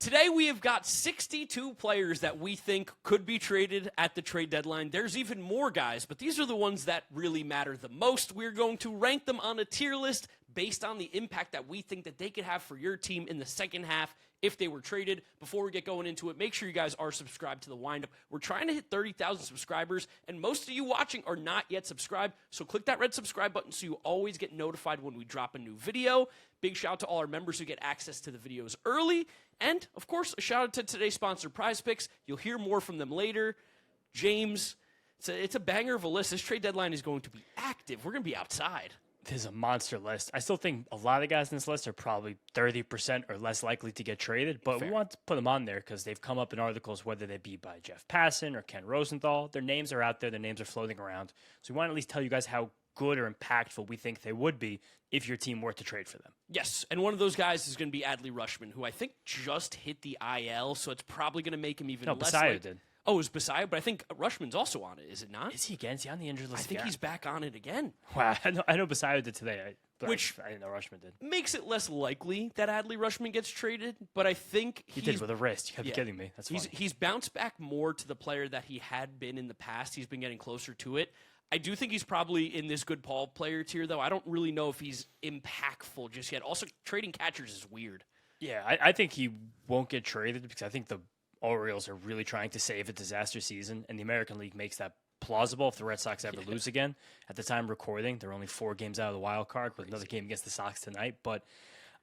Today we have got 62 players that we think could be traded at the trade deadline. There's even more guys, but these are the ones that really matter the most. We're going to rank them on a tier list based on the impact that we think that they could have for your team in the second half if they were traded. Before we get going into it, make sure you guys are subscribed to the Windup. We're trying to hit 30,000 subscribers, and most of you watching are not yet subscribed, so click that red subscribe button so you always get notified when we drop a new video. Big shout out to all our members who get access to the videos early, and, of course, a shout out to today's sponsor, Prize Picks. You'll hear more from them later. James, it's a banger of a list. This trade deadline is going to be active. We're going to be outside. This is a monster list. I still think a lot of guys in this list are probably 30% or less likely to get traded, but Fair. we want to put them on there because they've come up in articles, whether they be by Jeff Passan or Ken Rosenthal. Their names are out there. Their names are floating around. So we want to at least tell you guys how good or impactful we think they would be if your team were to trade for them. Yes, and one of those guys is going to be Adley Rutschman, who I think just hit the IL, so it's probably going to make him even less. Basayo did. Oh, it was Basayo, but I think Rushman's also on it, is it not? Is he again? Is he on the injured list? I think he's back on it again. Wow, I know Basayo did today, but Which I didn't know Rushman did. Makes it less likely that Adley Rutschman gets traded, but I think He did with a wrist. You kept yeah. kidding me. That's funny. He's bounced back more to the player that he had been in the past. He's been getting closer to it. I do think he's probably in this good Paul player tier, though. I don't really know if he's impactful just yet. Also, trading catchers is weird. Yeah, I think he won't get traded because I think the Orioles are really trying to save a disaster season, and the American League makes that plausible if the Red Sox ever lose again. At the time recording, they're only 4 games out of the wild card with another game against the Sox tonight. But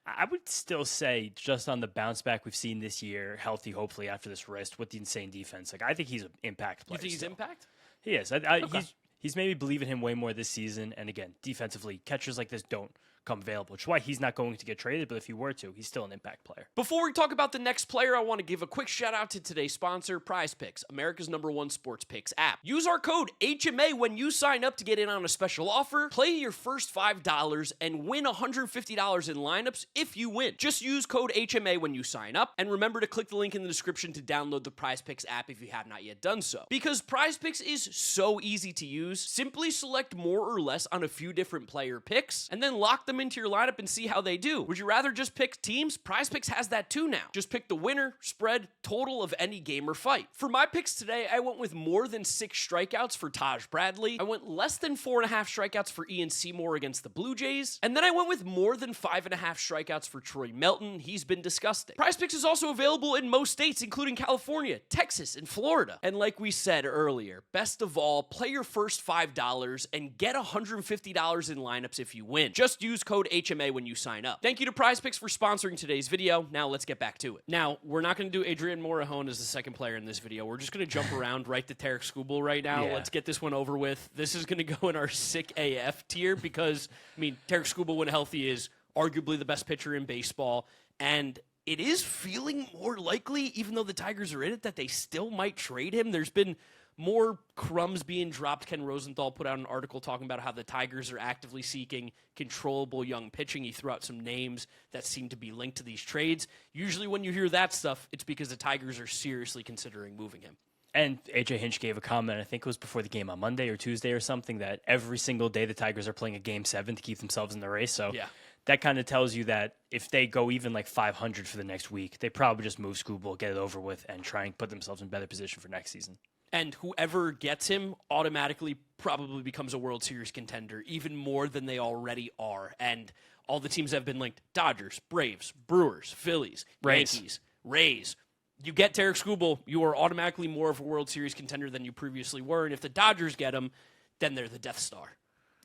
I would still say, just on the bounce back we've seen this year, healthy hopefully after this wrist with the insane defense, I think he's an impact player. You think he's impact? He is. Okay. He's maybe believe in him way more this season. And again, defensively, catchers like this don't come available, which is why he's not going to get traded, but if he were to, he's still an impact player. Before we talk about the next player, I want to give a quick shout out to today's sponsor, Prize Picks, America's #1 sports picks app. Use our code HMA when you sign up to get in on a special offer. Play your first $5 and win $150 in lineups if you win. Just use code HMA when you sign up, and remember to click the link in the description to download the Prize Picks app if you have not yet done so. Because Prize Picks is so easy to use, simply select more or less on a few different player picks, and then lock them into your lineup and see how they do. Would you rather just pick teams? Prize Picks has that too now. Just pick the winner, spread, total of any game or fight. For my picks today, I went with more than 6 strikeouts for Taj Bradley. I went less than 4.5 strikeouts for Ian Seymour against the Blue Jays. And then I went with more than 5.5 strikeouts for Troy Melton. He's been disgusting. Prize Picks is also available in most states, including California, Texas, and Florida. And like we said earlier, best of all, play your first $5 and get $150 in lineups if you win. Just use code HMA when you sign up. Thank you to Prize Picks for sponsoring today's video. Now let's get back to it. Now, we're not going to do Adrian Morejon as the second player in this video. We're just going to jump around right to Tarek Skubal right now. Yeah. Let's get this one over with. This is going to go in our sick AF tier because, Tarek Skubal, when healthy, is arguably the best pitcher in baseball, and it is feeling more likely, even though the Tigers are in it, that they still might trade him. There's been more crumbs being dropped. Ken Rosenthal put out an article talking about how the Tigers are actively seeking controllable young pitching. He threw out some names that seem to be linked to these trades. Usually when you hear that stuff, it's because the Tigers are seriously considering moving him. And A.J. Hinch gave a comment, I think it was before the game on Monday or Tuesday or something, that every single day the Tigers are playing a Game 7 to keep themselves in the race. So yeah. That kind of tells you that if they go even like 500 for the next week, they probably just move Skubal, get it over with, and try and put themselves in better position for next season. And whoever gets him automatically probably becomes a World Series contender, even more than they already are. And all the teams have been linked: Dodgers, Braves, Brewers, Phillies, Yankees, Rays. You get Tarek Skubal, you are automatically more of a World Series contender than you previously were. And if the Dodgers get him, then they're the Death Star.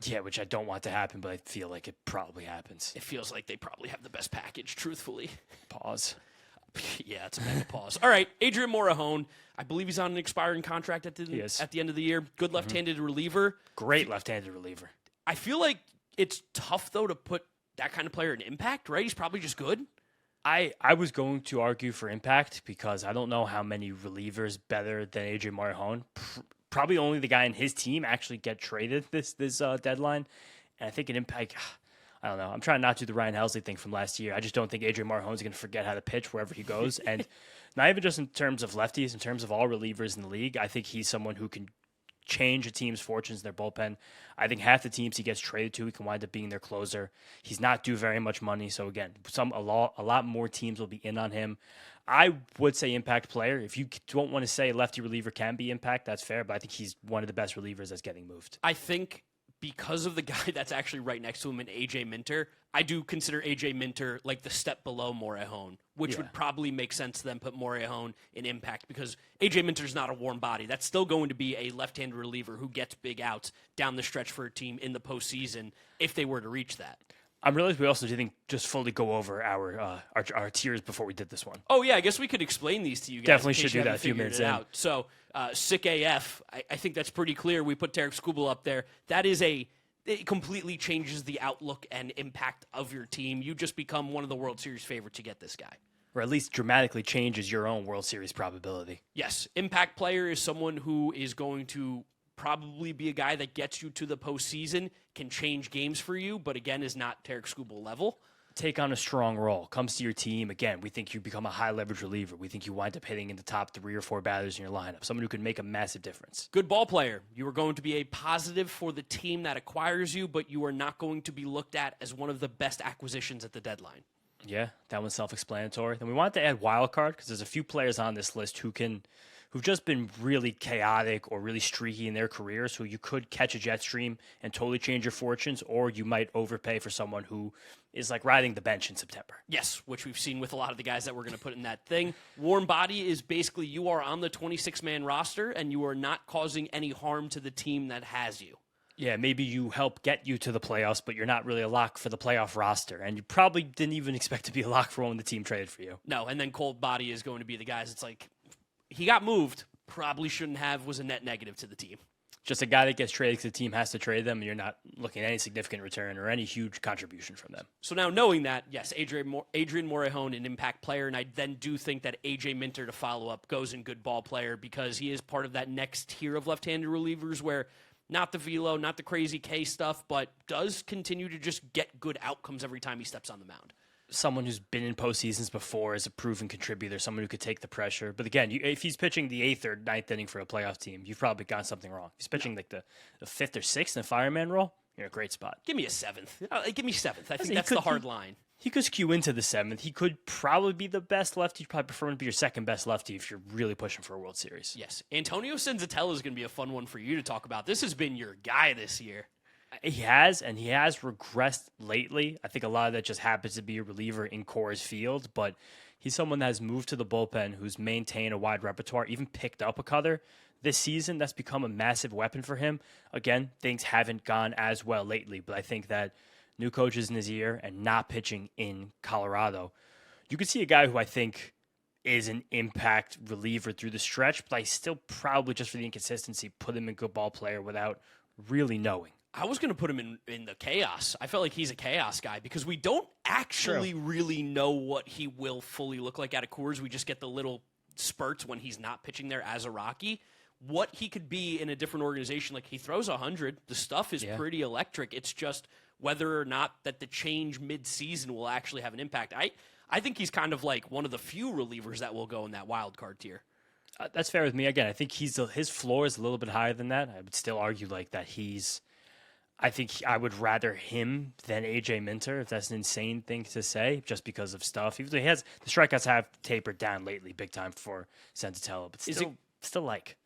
Yeah, which I don't want to happen, but I feel like it probably happens. It feels like they probably have the best package, truthfully. Pause. Yeah, it's a mega pause. All right, Adrian Morejon. I believe he's on an expiring contract at the end of the year. Good left-handed reliever. Great left-handed reliever. I feel like it's tough, though, to put that kind of player in impact, right? He's probably just good. I was going to argue for impact because I don't know how many relievers better than Adrian Morejon. Probably only the guy in his team actually get traded this deadline. And I think an impact, I don't know. I'm trying not to do the Ryan Helsley thing from last year. I just don't think Adrian Morejon's going to forget how to pitch wherever he goes. And not even just in terms of lefties, in terms of all relievers in the league, I think he's someone who can change a team's fortunes in their bullpen. I think half the teams he gets traded to, he can wind up being their closer. He's not due very much money. So again, a lot more teams will be in on him. I would say impact player. If you don't want to say lefty reliever can be impact, that's fair, but I think he's one of the best relievers that's getting moved. I think because of the guy that's actually right next to him in AJ Minter, I do consider AJ Minter like the step below Morejon, which would probably make sense to them put Morejon in impact because AJ Minter's not a warm body. That's still going to be a left-handed reliever who gets big outs down the stretch for a team in the postseason if they were to reach that. I'm realizing we also didn't just fully go over our tiers before we did this one. Oh, yeah, I guess we could explain these to you guys. Definitely should do that a few minutes in. Out. So, Sick AF, I think that's pretty clear. We put Tarek Skubal up there. That is it completely changes the outlook and impact of your team. You just become one of the World Series favorites to get this guy. Or at least dramatically changes your own World Series probability. Yes, impact player is someone who is going to probably be a guy that gets you to the postseason, can change games for you, but again is not Tarek Skubal level. Take on a strong role, comes to your team. Again, we think you become a high leverage reliever. We think you wind up hitting in the top 3 or 4 batters in your lineup. Someone who can make a massive difference. Good ball player. You are going to be a positive for the team that acquires you, but you are not going to be looked at as one of the best acquisitions at the deadline. Yeah, that one's self-explanatory. Then we wanted to add wild card because there's a few players on this list who've just been really chaotic or really streaky in their careers, who you could catch a jet stream and totally change your fortunes, or you might overpay for someone who is like riding the bench in September. Yes, which we've seen with a lot of the guys that we're going to put in that thing. Warm body is basically you are on the 26-man roster and you are not causing any harm to the team that has you. Yeah, maybe you help get you to the playoffs, but you're not really a lock for the playoff roster. And you probably didn't even expect to be a lock for when the team traded for you. No, and then cold body is going to be the guys. It's like, he got moved, probably shouldn't have, was a net negative to the team. Just a guy that gets traded because the team has to trade them, and you're not looking at any significant return or any huge contribution from them. So now knowing that, yes, Adrian Morejon, an impact player, and I then do think that AJ Minter to follow up goes in good ball player because he is part of that next tier of left-handed relievers where not the velo, not the crazy K stuff, but does continue to just get good outcomes every time he steps on the mound. Someone who's been in postseasons before is a proven contributor, someone who could take the pressure. But again, if he's pitching the 8th or 9th inning for a playoff team, you've probably got something wrong. If he's pitching like the 5th or 6th in a fireman role, you're in a great spot. Give me a 7th. Give me 7th. I think that's the hard line. He could skew into the 7th. He could probably be the best lefty. You'd probably prefer him to be your second best lefty if you're really pushing for a World Series. Yes. Antonio Senzatella is going to be a fun one for you to talk about. This has been your guy this year. He has regressed lately. I think a lot of that just happens to be a reliever in Coors Field, but he's someone that has moved to the bullpen, who's maintained a wide repertoire, even picked up a cutter this season. That's become a massive weapon for him. Again, things haven't gone as well lately, but I think that new coaches in his ear and not pitching in Colorado, you could see a guy who I think is an impact reliever through the stretch, but I still probably, just for the inconsistency, put him in good ball player without really knowing. I was going to put him in the chaos. I felt like he's a chaos guy because we don't actually really know what he will fully look like out of Coors. We just get the little spurts when he's not pitching there as a Rocky. What he could be in a different organization, like he throws 100. The stuff is pretty electric. It's just whether or not that the change mid-season will actually have an impact. I think he's kind of like one of the few relievers that will go in that wild card tier. That's fair with me. Again, I think his floor is a little bit higher than that. I would still argue like that I think I would rather him than AJ Minter, if that's an insane thing to say, just because of stuff. Even though the strikeouts have tapered down lately, big time for Senzatella, but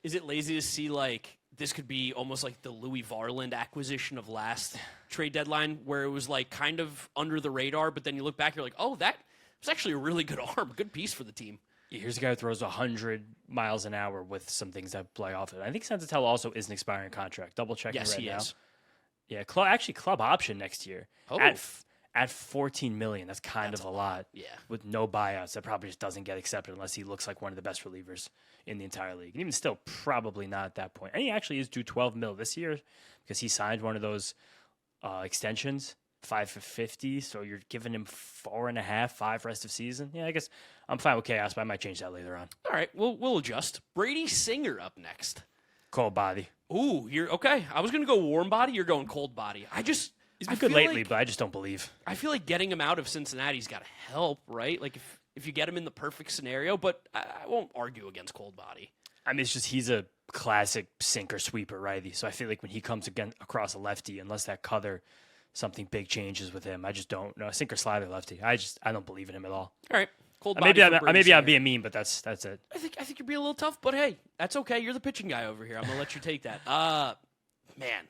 is it lazy to see like this could be almost like the Louis Varland acquisition of last trade deadline, where it was like kind of under the radar, but then you look back, you're like, oh, that was actually a really good arm, good piece for the team. Yeah, here's a guy who throws 100 miles an hour with some things that play off it. I think Senzatella also is an expiring contract. Double checking right now. Yes, he is. Yeah, club option next year at $14 million. That's kind of a lot. Yeah, with no buyouts, that probably just doesn't get accepted unless he looks like one of the best relievers in the entire league. And even still, probably not at that point. And he actually is due $12 million this year because he signed one of those extensions, 5 for $50. So you're giving him 4.5, 5 rest of season. Yeah, I guess I'm fine with chaos, but I might change that later on. All right, we'll adjust. Brady Singer up next. Cold body. Ooh, you're okay. I was going to go warm body. You're going cold body. He's been good lately, but I just don't believe. I feel like getting him out of Cincinnati's got to help, right? Like if you get him in the perfect scenario, but I won't argue against cold body. I mean, it's just he's a classic sinker sweeper righty. So I feel like when he comes again across a lefty, unless that cutter, something big changes with him, I just don't know. Sinker slider lefty. I don't believe in him at all. All right. Cold Maybe body for Brady maybe I'm Singer. being mean, but that's it. I think you're being a little tough, but hey, that's okay. You're the pitching guy over here. I'm gonna let you take that. Man,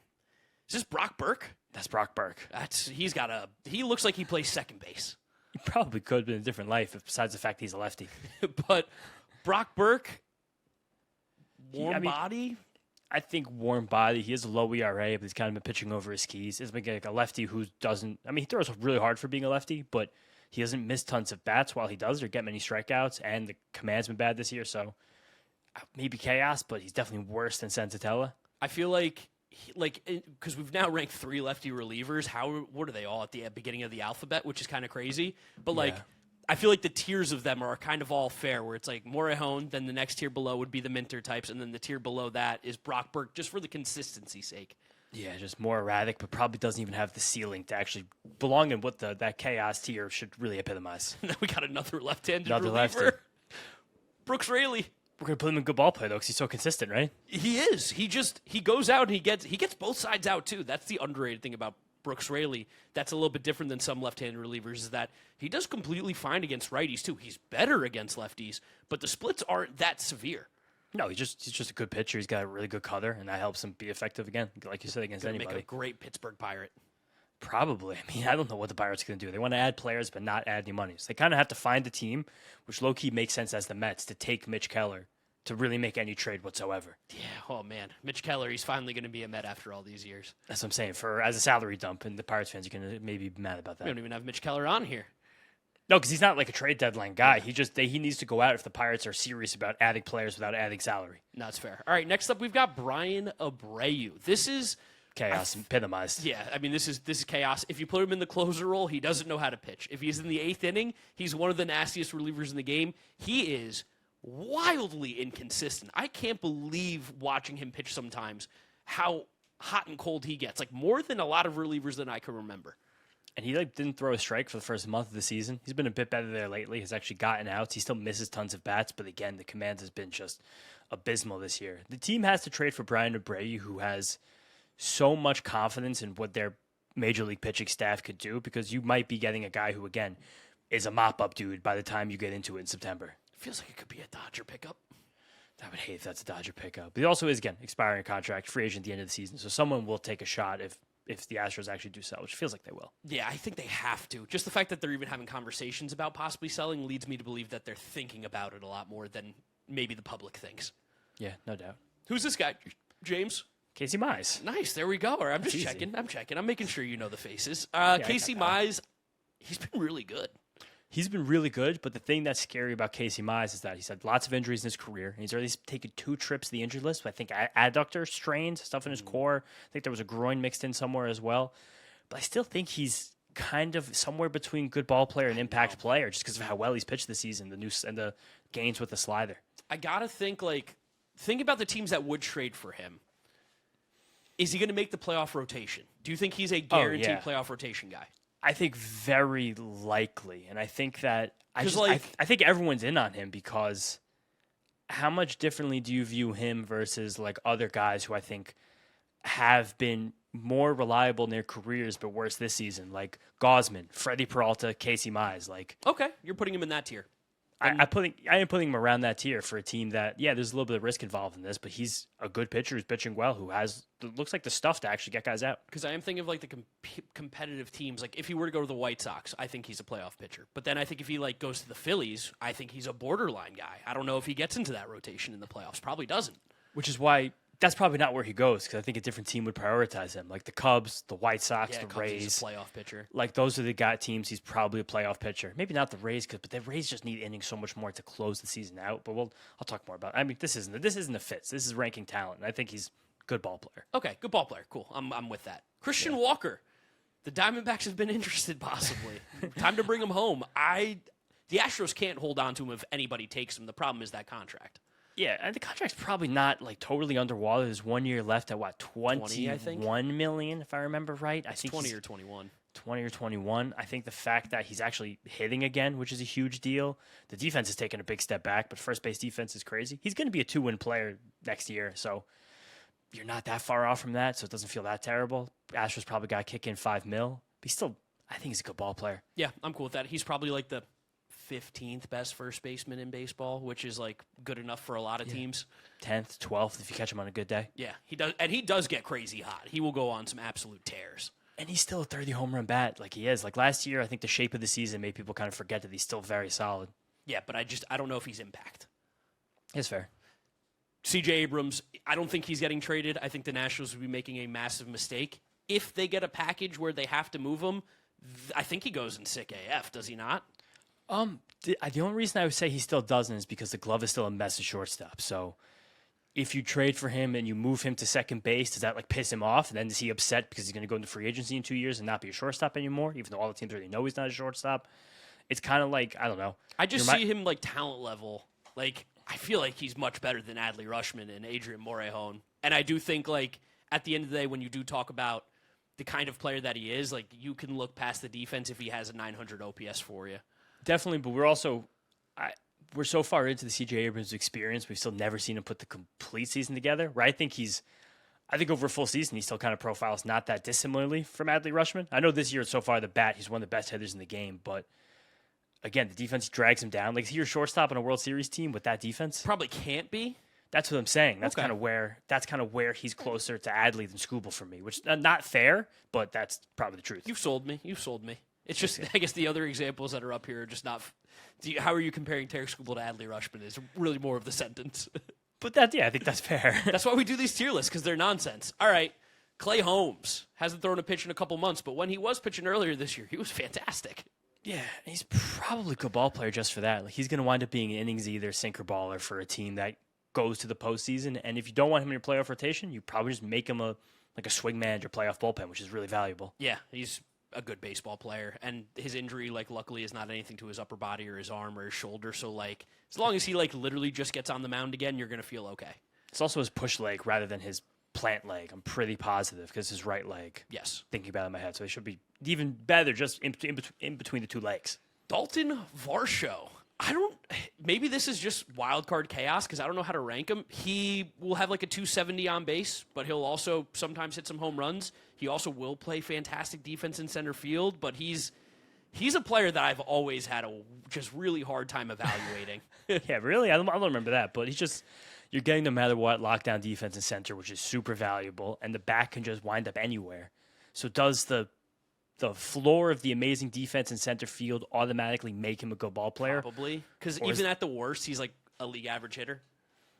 is this Brock Burke? That's Brock Burke. He looks like he plays second base. He probably could have been a different life, besides the fact he's a lefty. But Brock Burke, warm body. I think warm body. He has a low ERA, but he's kind of been pitching over his skis. He's like a lefty who doesn't. I mean, he throws really hard for being a lefty, but he doesn't miss tons of bats while he does or get many strikeouts. And the command's been bad this year, so maybe chaos, but he's definitely worse than Sensatella. I feel like because we've now ranked 3 lefty relievers. What are they all at the beginning of the alphabet, which is kind of crazy. But I feel like the tiers of them are kind of all fair, where it's like Morejon, then the next tier below would be the Minter types, and then the tier below that is Brock Burke, just for the consistency's sake. Yeah, just more erratic, but probably doesn't even have the ceiling to actually belong in what that chaos tier should really epitomize. And then we got another left-handed reliever. Brooks Raley. We're going to put him in good ball play, though, because he's so consistent, right? He is. He goes out and he gets both sides out, too. That's the underrated thing about Brooks Raley. That's a little bit different than some left-handed relievers, is that he does completely fine against righties, too. He's better against lefties, but the splits aren't that severe. No, he's just a good pitcher. He's got a really good cutter, and that helps him be effective again, like you said, against anybody. Make a great Pittsburgh Pirate. Probably. I mean, I don't know what the Pirates are going to do. They want to add players, but not add any money. So they kind of have to find a team, which low-key makes sense as the Mets, to take Mitch Keller to really make any trade whatsoever. Yeah, oh man. Mitch Keller, he's finally going to be a Met after all these years. That's what I'm saying. As a salary dump, and the Pirates fans are going to maybe be mad about that. We don't even have Mitch Keller on here. No, because he's not like a trade deadline guy. He needs to go out if the Pirates are serious about adding players without adding salary. No, that's fair. All right, next up we've got Brian Abreu. This is chaos epitomized. Yeah, I mean this is chaos. If you put him in the closer role, he doesn't know how to pitch. If he's in the 8th inning, he's one of the nastiest relievers in the game. He is wildly inconsistent. I can't believe watching him pitch sometimes how hot and cold he gets. Like more than a lot of relievers than I can remember. And he didn't throw a strike for the first month of the season. He's been a bit better there lately. He's actually gotten outs. He still misses tons of bats, but again, the command has been just abysmal this year. The team has to trade for Brian Abreu, who has so much confidence in what their major league pitching staff could do, because you might be getting a guy who, again, is a mop-up dude by the time you get into it in September. Feels like it could be a Dodger pickup. I would hate if that's a Dodger pickup. But he also is, again, expiring a contract, free agent at the end of the season. So someone will take a shot if the Astros actually do sell, which feels like they will. Yeah, I think they have to. Just the fact that they're even having conversations about possibly selling leads me to believe that they're thinking about it a lot more than maybe the public thinks. Yeah, no doubt. Who's this guy, James? Casey Mize. Nice, there we go. All right, I'm just checking. I'm making sure you know the faces. Casey Mize, he's been really good. He's been really good, but the thing that's scary about Casey Mize is that he's had lots of injuries in his career. And he's already taken 2 trips to the injury list. I think adductor strains, stuff in his core. I think there was a groin mixed in somewhere as well. But I still think he's kind of somewhere between good ball player and impact player, just because of how well he's pitched this season, the gains with the slider. I gotta think about the teams that would trade for him. Is he going to make the playoff rotation? Do you think he's a guaranteed playoff rotation guy? I think very likely, and I think that I think everyone's in on him, because how much differently do you view him versus like other guys who I think have been more reliable in their careers but worse this season, like Gausman, Freddie Peralta, Casey Mize. Okay, you're putting him in that tier. I am putting him around that tier for a team that, there's a little bit of risk involved in this, but he's a good pitcher who's pitching well, who looks like the stuff to actually get guys out. Because I am thinking of like the competitive teams. Like if he were to go to the White Sox, I think he's a playoff pitcher. But then I think if he goes to the Phillies, I think he's a borderline guy. I don't know if he gets into that rotation in the playoffs. Probably doesn't. Which is why that's probably not where he goes, because I think a different team would prioritize him. Like the Cubs, the White Sox, the Rays. He's a playoff pitcher. Like those are the teams he's probably a playoff pitcher. Maybe not the Rays, but the Rays just need innings so much more to close the season out. But I'll talk more about it. I mean, this isn't a fits. This is ranking talent, and I think he's a good ball player. Okay, good ball player. Cool. I'm with that. Christian Walker. The Diamondbacks have been interested, possibly. Time to bring him home. The Astros can't hold on to him if anybody takes him. The problem is that contract. Yeah, and the contract's probably not totally underwater. There's 1 year left at what, 20, I think? $21 million, if I remember right. I think 20 or 21. 20 or 21. I think the fact that he's actually hitting again, which is a huge deal. The defense has taken a big step back, but first base defense is crazy. He's going to be a 2-win player next year, so you're not that far off from that, so it doesn't feel that terrible. Astros probably got to kick in $5 million, but I think he's a good ball player. Yeah, I'm cool with that. He's probably like the 15th best first baseman in baseball, which is like good enough for a lot of teams. 10th, 12th if you catch him on a good day. Yeah, he does, and he does get crazy hot. He will go on some absolute tears. And he's still a 30 home run bat like he is. Like last year, I think the shape of the season made people kind of forget that he's still very solid. Yeah, but I don't know if he's impact. It's fair. C.J. Abrams, I don't think he's getting traded. I think the Nationals would be making a massive mistake. If they get a package where they have to move him, I think he goes in sick AF, does he not? The only reason I would say he still doesn't is because the glove is still a mess at shortstop. So if you trade for him and you move him to second base, does that like piss him off? And then is he upset because he's going to go into free agency in 2 years and not be a shortstop anymore, even though all the teams already know he's not a shortstop? It's kind of like, I don't know. I just see him like talent level. Like, I feel like he's much better than Adley Rutschman and Adrian Morejon. And I do think, like, at the end of the day, when you do talk about the kind of player that he is, like, you can look past the defense if he has a 900 OPS for you. Definitely, but we're also we're so far into the C.J. Abrams experience, we've still never seen him put the complete season together. Right? I think over a full season, he still kind of profiles not that dissimilarly from Adley Rutschman. I know this year so far, the bat, he's one of the best hitters in the game, but again, the defense drags him down. Like, is he your shortstop on a World Series team with that defense? Probably can't be. That's what I'm saying. That's Okay. kind of where he's closer to Adley than Skubal for me, which not fair, but that's probably the truth. You've sold me. It's just, I guess the other examples that are up here are just not. How are you comparing Tarik Skubal to Adley Rutschman is really more of the sentence. But I think that's fair. That's why we do these tier lists, because they're nonsense. All right, Clay Holmes hasn't thrown a pitch in a couple months, but when he was pitching earlier this year, he was fantastic. Yeah, he's probably a good ball player just for that. Like, he's going to wind up being an innings either sinker baller for a team that goes to the postseason. And if you don't want him in your playoff rotation, you probably just make him a swing man or playoff bullpen, which is really valuable. Yeah, he's a good baseball player, and his injury, like, luckily is not anything to his upper body or his arm or his shoulder. So, like, as long as he like literally just gets on the mound again, you're gonna feel okay. It's also his push leg rather than his plant leg. I'm pretty positive because his right leg. Yes, thinking about it in my head, so it should be even better just in between the two legs. Dalton Varsho. Maybe this is just wild card chaos because I don't know how to rank him. He will have like a 270 on base, but he'll also sometimes hit some home runs. He also will play fantastic defense in center field, but he's a player that I've always had a just really hard time evaluating. Yeah, really? I don't remember that, but you're getting no matter what lockdown defense in center, which is super valuable, and the back can just wind up anywhere. So does the floor of the amazing defense in center field automatically make him a good ball player? Probably, because even at the worst, he's like a league average hitter.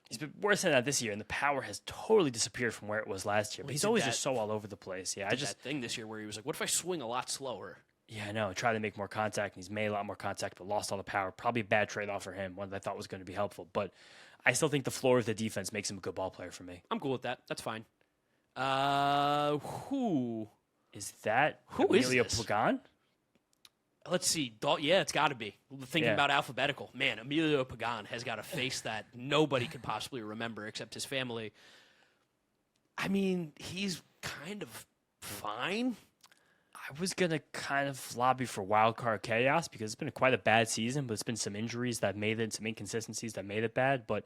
He's been worse than that this year, and the power has totally disappeared from where it was last year. But he's always just so all over the place. Yeah, that thing this year where he was like, "What if I swing a lot slower?" Yeah, I know. Tried to make more contact, and he's made a lot more contact, but lost all the power. Probably a bad trade-off for him, one that I thought was going to be helpful. But I still think the floor of the defense makes him a good ball player for me. I'm cool with that. That's fine. Who is that? Who Emilio is this? Pagan? Let's see. Yeah, it's got to be. Thinking about alphabetical. Man, Emilio Pagan has got a face that nobody could possibly remember except his family. I mean, he's kind of fine. I was going to kind of lobby for wild card chaos because it's been quite a bad season, but it's been some injuries that made it, some inconsistencies that made it bad. But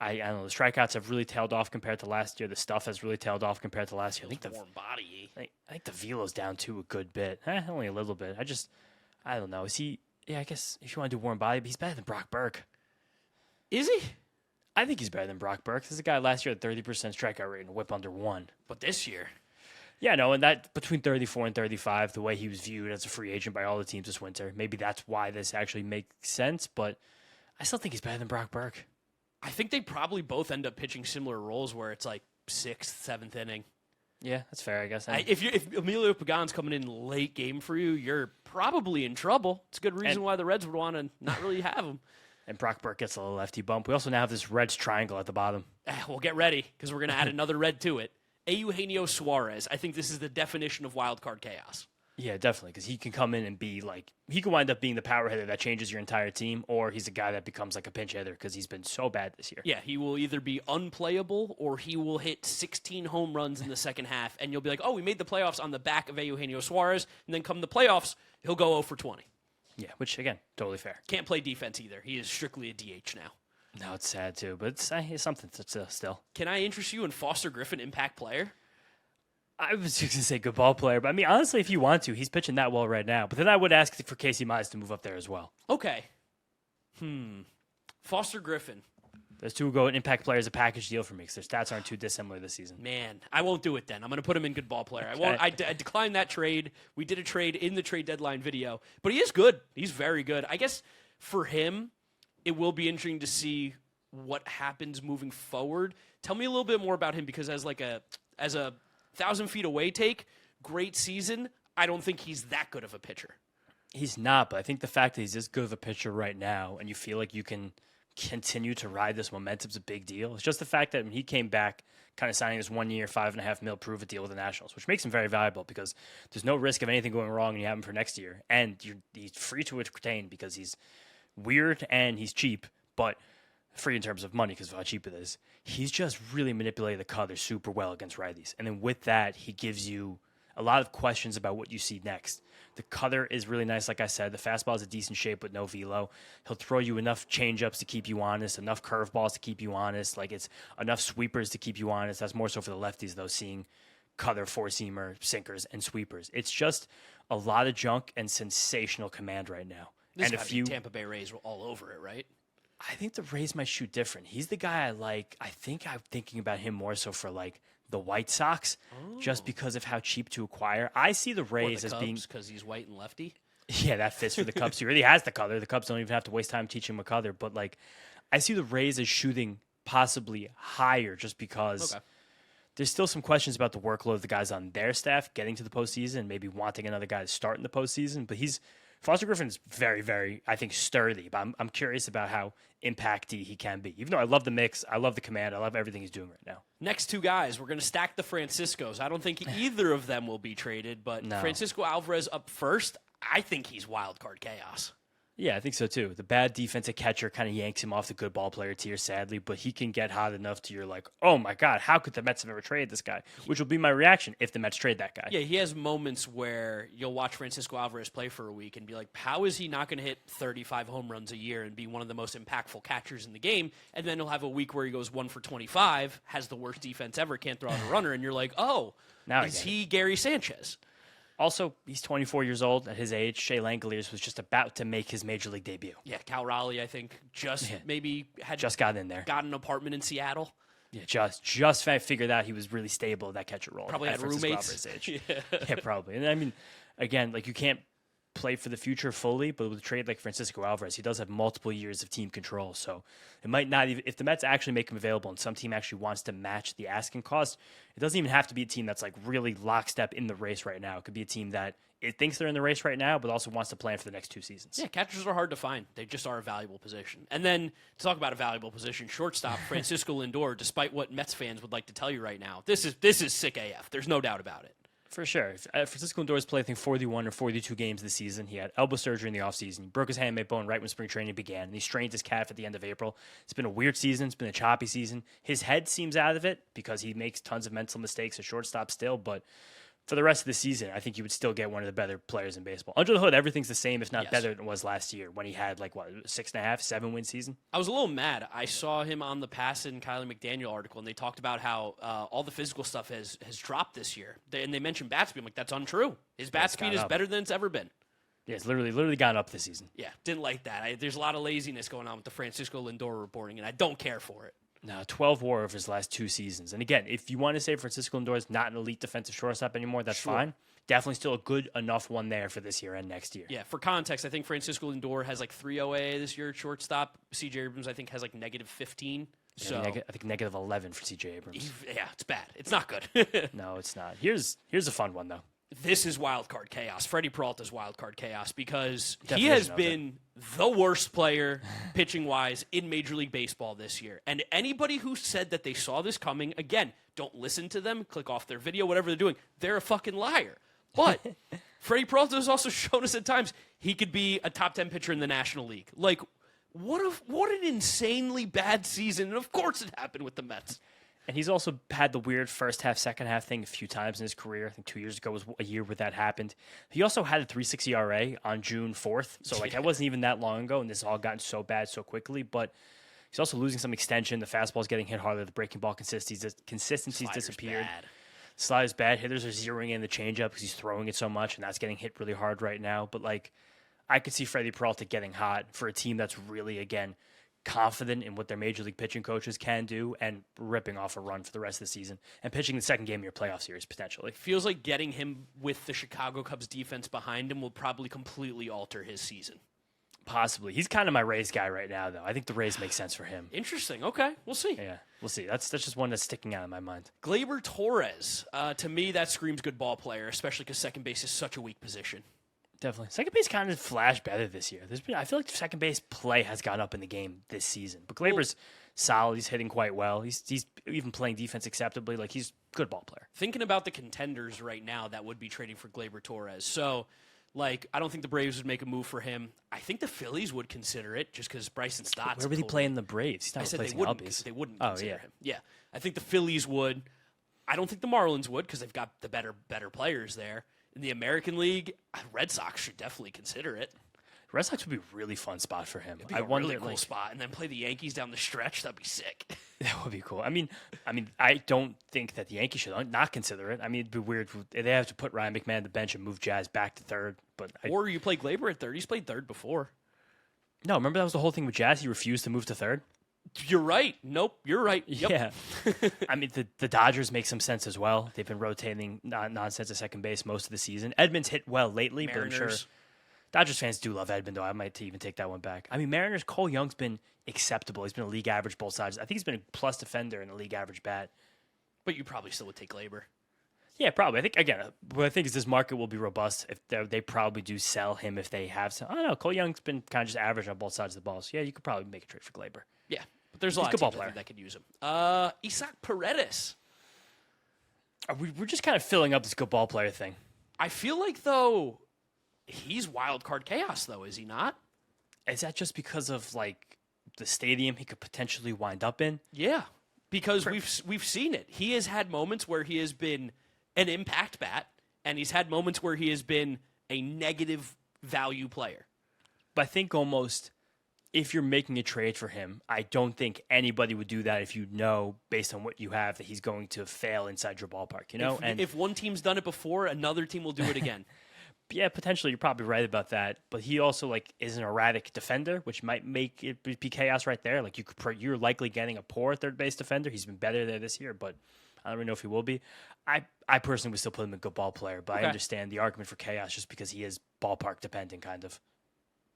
I don't know. The strikeouts have really tailed off compared to last year. The stuff has really tailed off compared to last year. I think warm body. I think the velo's down too a good bit. Only a little bit. I don't know. Is he? Yeah, I guess if you want to do warm body, but he's better than Brock Burke. Is he? I think he's better than Brock Burke. This is a guy last year had 30% strikeout rate and a whip under 1. But this year. Yeah, no, and that between 34 and 35, the way he was viewed as a free agent by all the teams this winter, maybe that's why this actually makes sense, but I still think he's better than Brock Burke. I think they probably both end up pitching similar roles where it's like 6th, 7th inning. Yeah, that's fair, I guess. If Emilio Pagan's coming in late game for you, you're probably in trouble. It's a good reason why the Reds would want to not really have him. And Brock Burke gets a little lefty bump. We also now have this Reds triangle at the bottom. Well, get ready, because we're going to add another red to it. Eugenio Suarez. I think this is the definition of wild card chaos. Yeah, definitely, because he can come in and be like, he can wind up being the power hitter that changes your entire team, or he's a guy that becomes like a pinch hitter because he's been so bad this year. Yeah, he will either be unplayable or he will hit 16 home runs in the second half, and you'll be like, oh, we made the playoffs on the back of Eugenio Suarez, and then come the playoffs, he'll go 0 for 20. Yeah, which, again, totally fair. Can't play defense either. He is strictly a DH now. No, it's sad, too, but it's something still. Can I interest you in Foster Griffin, impact player? I was just going to say good ball player, but I mean, honestly, if you want to, he's pitching that well right now. But then I would ask for Casey Mize to move up there as well. Okay. Foster Griffin. Those two go and impact players a package deal for me because their stats aren't too dissimilar this season. Man, I won't do it then. I'm going to put him in good ball player. I won't. I declined that trade. We did a trade in the trade deadline video, but he is good. He's very good. I guess for him, it will be interesting to see what happens moving forward. Tell me a little bit more about him because as a 1,000 feet away take, great season. I don't think he's that good of a pitcher. He's not, but I think the fact that he's this good of a pitcher right now and you feel like you can continue to ride this momentum is a big deal. It's just the fact that when he came back, kind of signing this 1 year, $5.5 million prove-it deal with the Nationals, which makes him very valuable because there's no risk of anything going wrong when you have him for next year. And he's free to retain because he's weird and he's cheap, but free in terms of money because of how cheap it is. He's just really manipulated the cutter super well against righties. And then with that, he gives you a lot of questions about what you see next. The cutter is really nice, like I said. The fastball is a decent shape with no velo. He'll throw you enough changeups to keep you honest, enough curveballs to keep you honest. Like it's enough sweepers to keep you honest. That's more so for the lefties, though, seeing cutter, four-seamer, sinkers, and sweepers. It's just a lot of junk and sensational command right now. This and a few Tampa Bay Rays were all over it, right? I think the Rays might shoot different. He's the guy I like. I think I'm thinking about him more so for like the White Sox, just because of how cheap to acquire. I see the Rays as being because he's white and lefty. Yeah, that fits for the Cubs. He really has the color. The Cubs don't even have to waste time teaching him a color. But like, I see the Rays as shooting possibly higher, just because there's still some questions about the workload of the guys on their staff getting to the postseason, maybe wanting another guy to start in the postseason. But Foster Griffin's very, very, I think, sturdy. But I'm curious about how impacty he can be. Even though I love the mix, I love the command, I love everything he's doing right now. Next two guys, we're going to stack the Franciscos. I don't think either of them will be traded, but no. Francisco Alvarez up first. I think he's wild card chaos. Yeah, I think so too. The bad defensive catcher kind of yanks him off the good ball player tier, sadly, but he can get hot enough to you're like, oh my God, how could the Mets have ever traded this guy? Which will be my reaction if the Mets trade that guy. Yeah, he has moments where you'll watch Francisco Alvarez play for a week and be like, how is he not going to hit 35 home runs a year and be one of the most impactful catchers in the game? And then he'll have a week where he goes 1 for 25, has the worst defense ever, can't throw out a runner, and you're like, oh, now is he Gary Sanchez? Also, he's 24 years old at his age. Shea Langoliers was just about to make his major league debut. Yeah, Cal Raleigh, I think, maybe had just got in there. Got an apartment in Seattle. Yeah, just figured out he was really stable at that catcher role. Probably had roommates. Age. Yeah, probably. And I mean, again, like you can't play for the future fully, but with a trade like Francisco Alvarez, he does have multiple years of team control. So it might not even, if the Mets actually make him available and some team actually wants to match the asking cost, it doesn't even have to be a team that's like really lockstep in the race right now. It could be a team that it thinks they're in the race right now, but also wants to plan for the next 2 seasons. Yeah, catchers are hard to find. They just are a valuable position. And then to talk about a valuable position, shortstop Francisco Lindor, despite what Mets fans would like to tell you right now, this is sick AF. There's no doubt about it. For sure. Francisco Lindor's played, I think, 41 or 42 games this season. He had elbow surgery in the offseason. He broke his handmade bone right when spring training began, and he strained his calf at the end of April. It's been a weird season. It's been a choppy season. His head seems out of it because he makes tons of mental mistakes at shortstop still, but for the rest of the season, I think you would still get one of the better players in baseball. Under the hood, everything's the same, if not better than it was last year when he had, 6.5, 7-win season? I was a little mad. I saw him on the Pass and Kylie McDaniel article, and they talked about how all the physical stuff has dropped this year. And they mentioned bat speed. I'm like, that's untrue. His bat speed is better than it's ever been. Yeah, it's literally gone up this season. Yeah, didn't like that. There's a lot of laziness going on with the Francisco Lindor reporting, and I don't care for it. No, 12 WAR of his last 2 seasons. And again, if you want to say Francisco Lindor is not an elite defensive shortstop anymore, that's fine. Definitely still a good enough one there for this year and next year. Yeah, for context, I think Francisco Lindor has 3 OA this year at shortstop. C.J. Abrams, I think, has negative 15. Yeah, so I think negative 11 for C.J. Abrams. Yeah, it's bad. It's not good. No, it's not. Here's a fun one, though. This is wild card chaos. Freddie Peralta's wild card chaos because he has been the worst player pitching-wise in Major League Baseball this year. And anybody who said that they saw this coming, again, don't listen to them, click off their video, whatever they're doing. They're a fucking liar. But Freddie Peralta has also shown us at times he could be a top 10 pitcher in the National League. What an insanely bad season. And of course it happened with the Mets. And he's also had the weird first half, second half thing a few times in his career. I think 2 years ago was a year where that happened. He also had a 3.6 ERA on June 4th. So, that wasn't even that long ago, and this all gotten so bad so quickly. But he's also losing some extension. The fastball's getting hit harder. The breaking ball consistency's disappeared. Bad. Slider's bad. Hitters are zeroing in the changeup because he's throwing it so much, and that's getting hit really hard right now. But like, I could see Freddie Peralta getting hot for a team that's really, again, confident in what their major league pitching coaches can do and ripping off a run for the rest of the season and pitching the second game of your playoff series potentially. Feels like getting him with the Chicago Cubs defense behind him will probably completely alter his season. Possibly. He's kind of my Rays guy right now, though. I think the Rays make sense for him. Interesting. Okay, we'll see. Yeah, we'll see. That's just one that's sticking out in my mind. Gleyber Torres. To me, that screams good ball player, especially because second base is such a weak position. Definitely. Second base kind of flashed better this year. I feel like the second base play has gone up in the game this season. But Glaber's solid. He's hitting quite well. He's even playing defense acceptably. Like, he's a good ball player. Thinking about the contenders right now that would be trading for Gleyber Torres. So, like, I don't think the Braves would make a move for him. I think the Phillies would consider it just because Bryson Stott's Where would he play in the Braves? He's not replacing Albies. They wouldn't consider him. Yeah. I think the Phillies would. I don't think the Marlins would because they've got the better players there. In the American League, Red Sox should definitely consider it. Red Sox would be a really fun spot for him. It'd be a really cool spot, and then play the Yankees down the stretch. That'd be sick. That would be cool. I mean, I don't think that the Yankees should not consider it. I mean, it'd be weird. They have to put Ryan McMahon on the bench and move Jazz back to third. Or you play Gleyber at third. He's played third before. No, remember that was the whole thing with Jazz? He refused to move to third? You're right. Nope, you're right. Yep. Yeah. I mean, the Dodgers make some sense as well. They've been rotating nonsense at second base most of the season. Edmonds hit well lately, Mariners. But I'm sure Dodgers fans do love Edmond, though. I might even take that one back. I mean, Mariners, Cole Young's been acceptable. He's been a league average both sides. I think he's been a plus defender and a league average bat. But you probably still would take Gleyber. Yeah, probably. I think, again, what I think is this market will be robust. If they probably do sell him if they have some. I don't know. Cole Young's been kind of just average on both sides of the ball. So, yeah, you could probably make a trade for Gleyber. Yeah. But there's a lot of teams I think that could use him. Isaac Paredes. We're just kind of filling up this good ball player thing. I feel like, though, he's wild card chaos, though, is he not? Is that just because of, like, the stadium he could potentially wind up in? Yeah, because we've seen it. He has had moments where he has been an impact bat, and he's had moments where he has been a negative value player. But I think almost if you're making a trade for him, I don't think anybody would do that if you know, based on what you have, that he's going to fail inside your ballpark, you know? If one team's done it before, another team will do it again. Yeah, potentially, you're probably right about that. But he also, like, is an erratic defender, which might make it be chaos right there. Like, you're likely getting a poor third base defender. He's been better there this year, but I don't really know if he will be. I personally would still put him a good ball player, but I understand the argument for chaos just because he is ballpark dependent, kind of.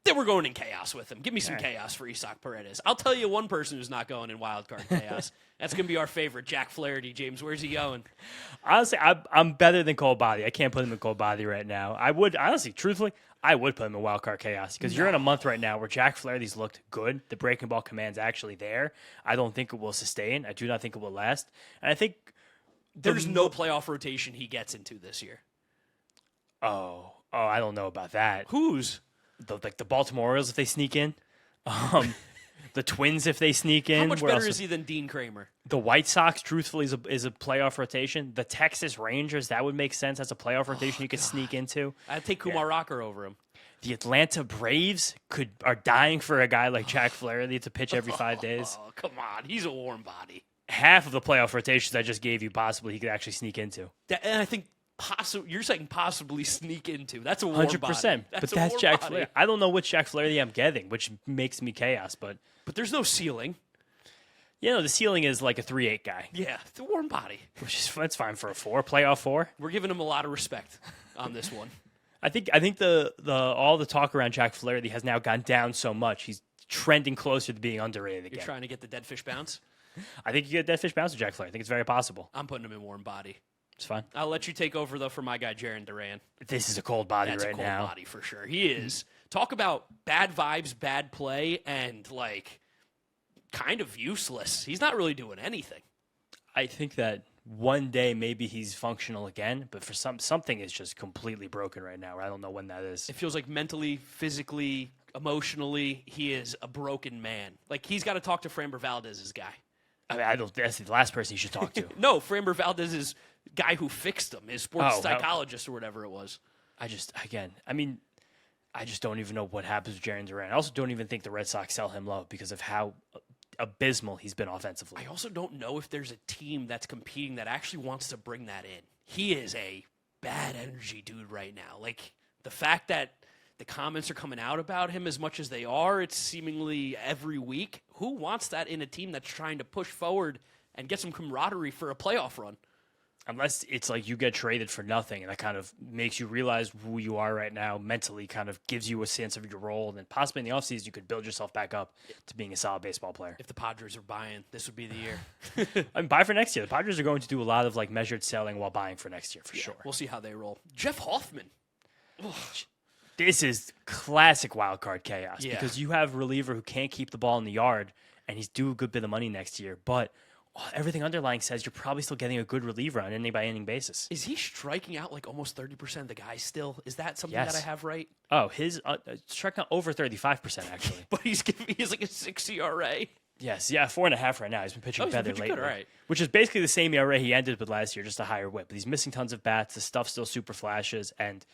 Then we're going in chaos with him. Give me some chaos for Isaac Paredes. I'll tell you one person who's not going in wild card chaos. That's going to be our favorite, Jack Flaherty. James, where's he going? Honestly, I'm better than Cole Body. I can't put him in Cole Body right now. I would, honestly, truthfully, I would put him in wild card chaos because you're in a month right now where Jack Flaherty's looked good. The breaking ball command's actually there. I don't think it will sustain. I do not think it will last. And I think there's no playoff rotation he gets into this year. Oh, I don't know about that. Whose? The Baltimore Orioles if they sneak in, the Twins if they sneak in. How much better is he than Dean Kramer? The White Sox, truthfully, is a playoff rotation. The Texas Rangers, that would make sense as a playoff rotation you could sneak into. I'd take Kumar Rocker over him. The Atlanta Braves are dying for a guy like Jack Flaherty to pitch every 5 days. Oh, come on. He's a warm body. Half of the playoff rotations I just gave you, possibly, he could actually sneak into. And I think you're saying possibly sneak into. That's a warm 100%. Body. But that's Jack Flaherty. I don't know which Jack Flaherty I'm getting, which makes me chaos. But there's no ceiling. You know, the ceiling is like a 3-8 guy. Yeah, it's a warm body. That's fine for a 4, playoff 4. We're giving him a lot of respect on this one. I think the all the talk around Jack Flaherty has now gone down so much. He's trending closer to being underrated again. You're trying to get the dead fish bounce? I think you get dead fish bounce with Jack Flaherty. I think it's very possible. I'm putting him in warm body. It's fine. I'll let you take over, though, for my guy, Jarren Duran. This is a cold body That's right now. That's a cold body for sure. He is. Talk about bad vibes, bad play, and, like, kind of useless. He's not really doing anything. I think that one day maybe he's functional again, but for something is just completely broken right now. I don't know when that is. It feels like mentally, physically, emotionally, he is a broken man. Like, he's got to talk to Framber Valdez's guy. I mean, that's the last person you should talk to. No, Framber Valdez's guy who fixed him, his sports psychologist or whatever it was. I just don't even know what happens with Jarren Duran. I also don't even think the Red Sox sell him low because of how abysmal he's been offensively. I also don't know if there's a team that's competing that actually wants to bring that in. He is a bad energy dude right now. Like, the fact that the comments are coming out about him as much as they are, it's seemingly every week. Who wants that in a team that's trying to push forward and get some camaraderie for a playoff run? Unless it's like you get traded for nothing, and that kind of makes you realize who you are right now mentally, kind of gives you a sense of your role, and then possibly in the offseason you could build yourself back up to being a solid baseball player. If the Padres are buying, this would be the year. I mean, buy for next year. The Padres are going to do a lot of like measured selling while buying for next year, for sure. We'll see how they roll. Jeff Hoffman. This is classic wild card chaos because you have a reliever who can't keep the ball in the yard, and he's due a good bit of money next year, but everything underlying says you're probably still getting a good reliever on an inning-by-inning basis. Is he striking out like almost 30% of the guys still? Is that something that I have right? Oh, his striking out over 35%, actually. But he's like a 6 ERA. Yes, 4.5 right now. He's been pitching better lately. Good, right. Which is basically the same ERA he ended with last year, just a higher whip. But he's missing tons of bats. The stuff still super flashes, and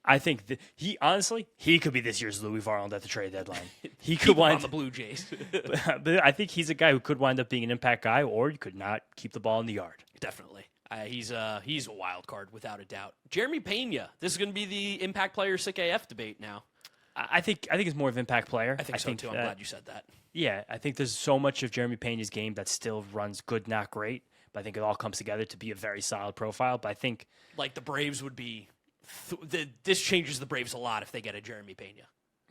I think he could be this year's Louis Varland at the trade deadline. He could wind on the Blue Jays. but I think he's a guy who could wind up being an impact guy, or you could not keep the ball in the yard. Definitely. He's a wild card without a doubt. Jeremy Pena. This is going to be the impact player sick AF debate now. I think it's more of impact player. I think so too. I'm glad you said that. Yeah, I think there's so much of Jeremy Pena's game that still runs good, not great. But I think it all comes together to be a very solid profile. But I think like the Braves would be. This changes the Braves a lot if they get a Jeremy Pena.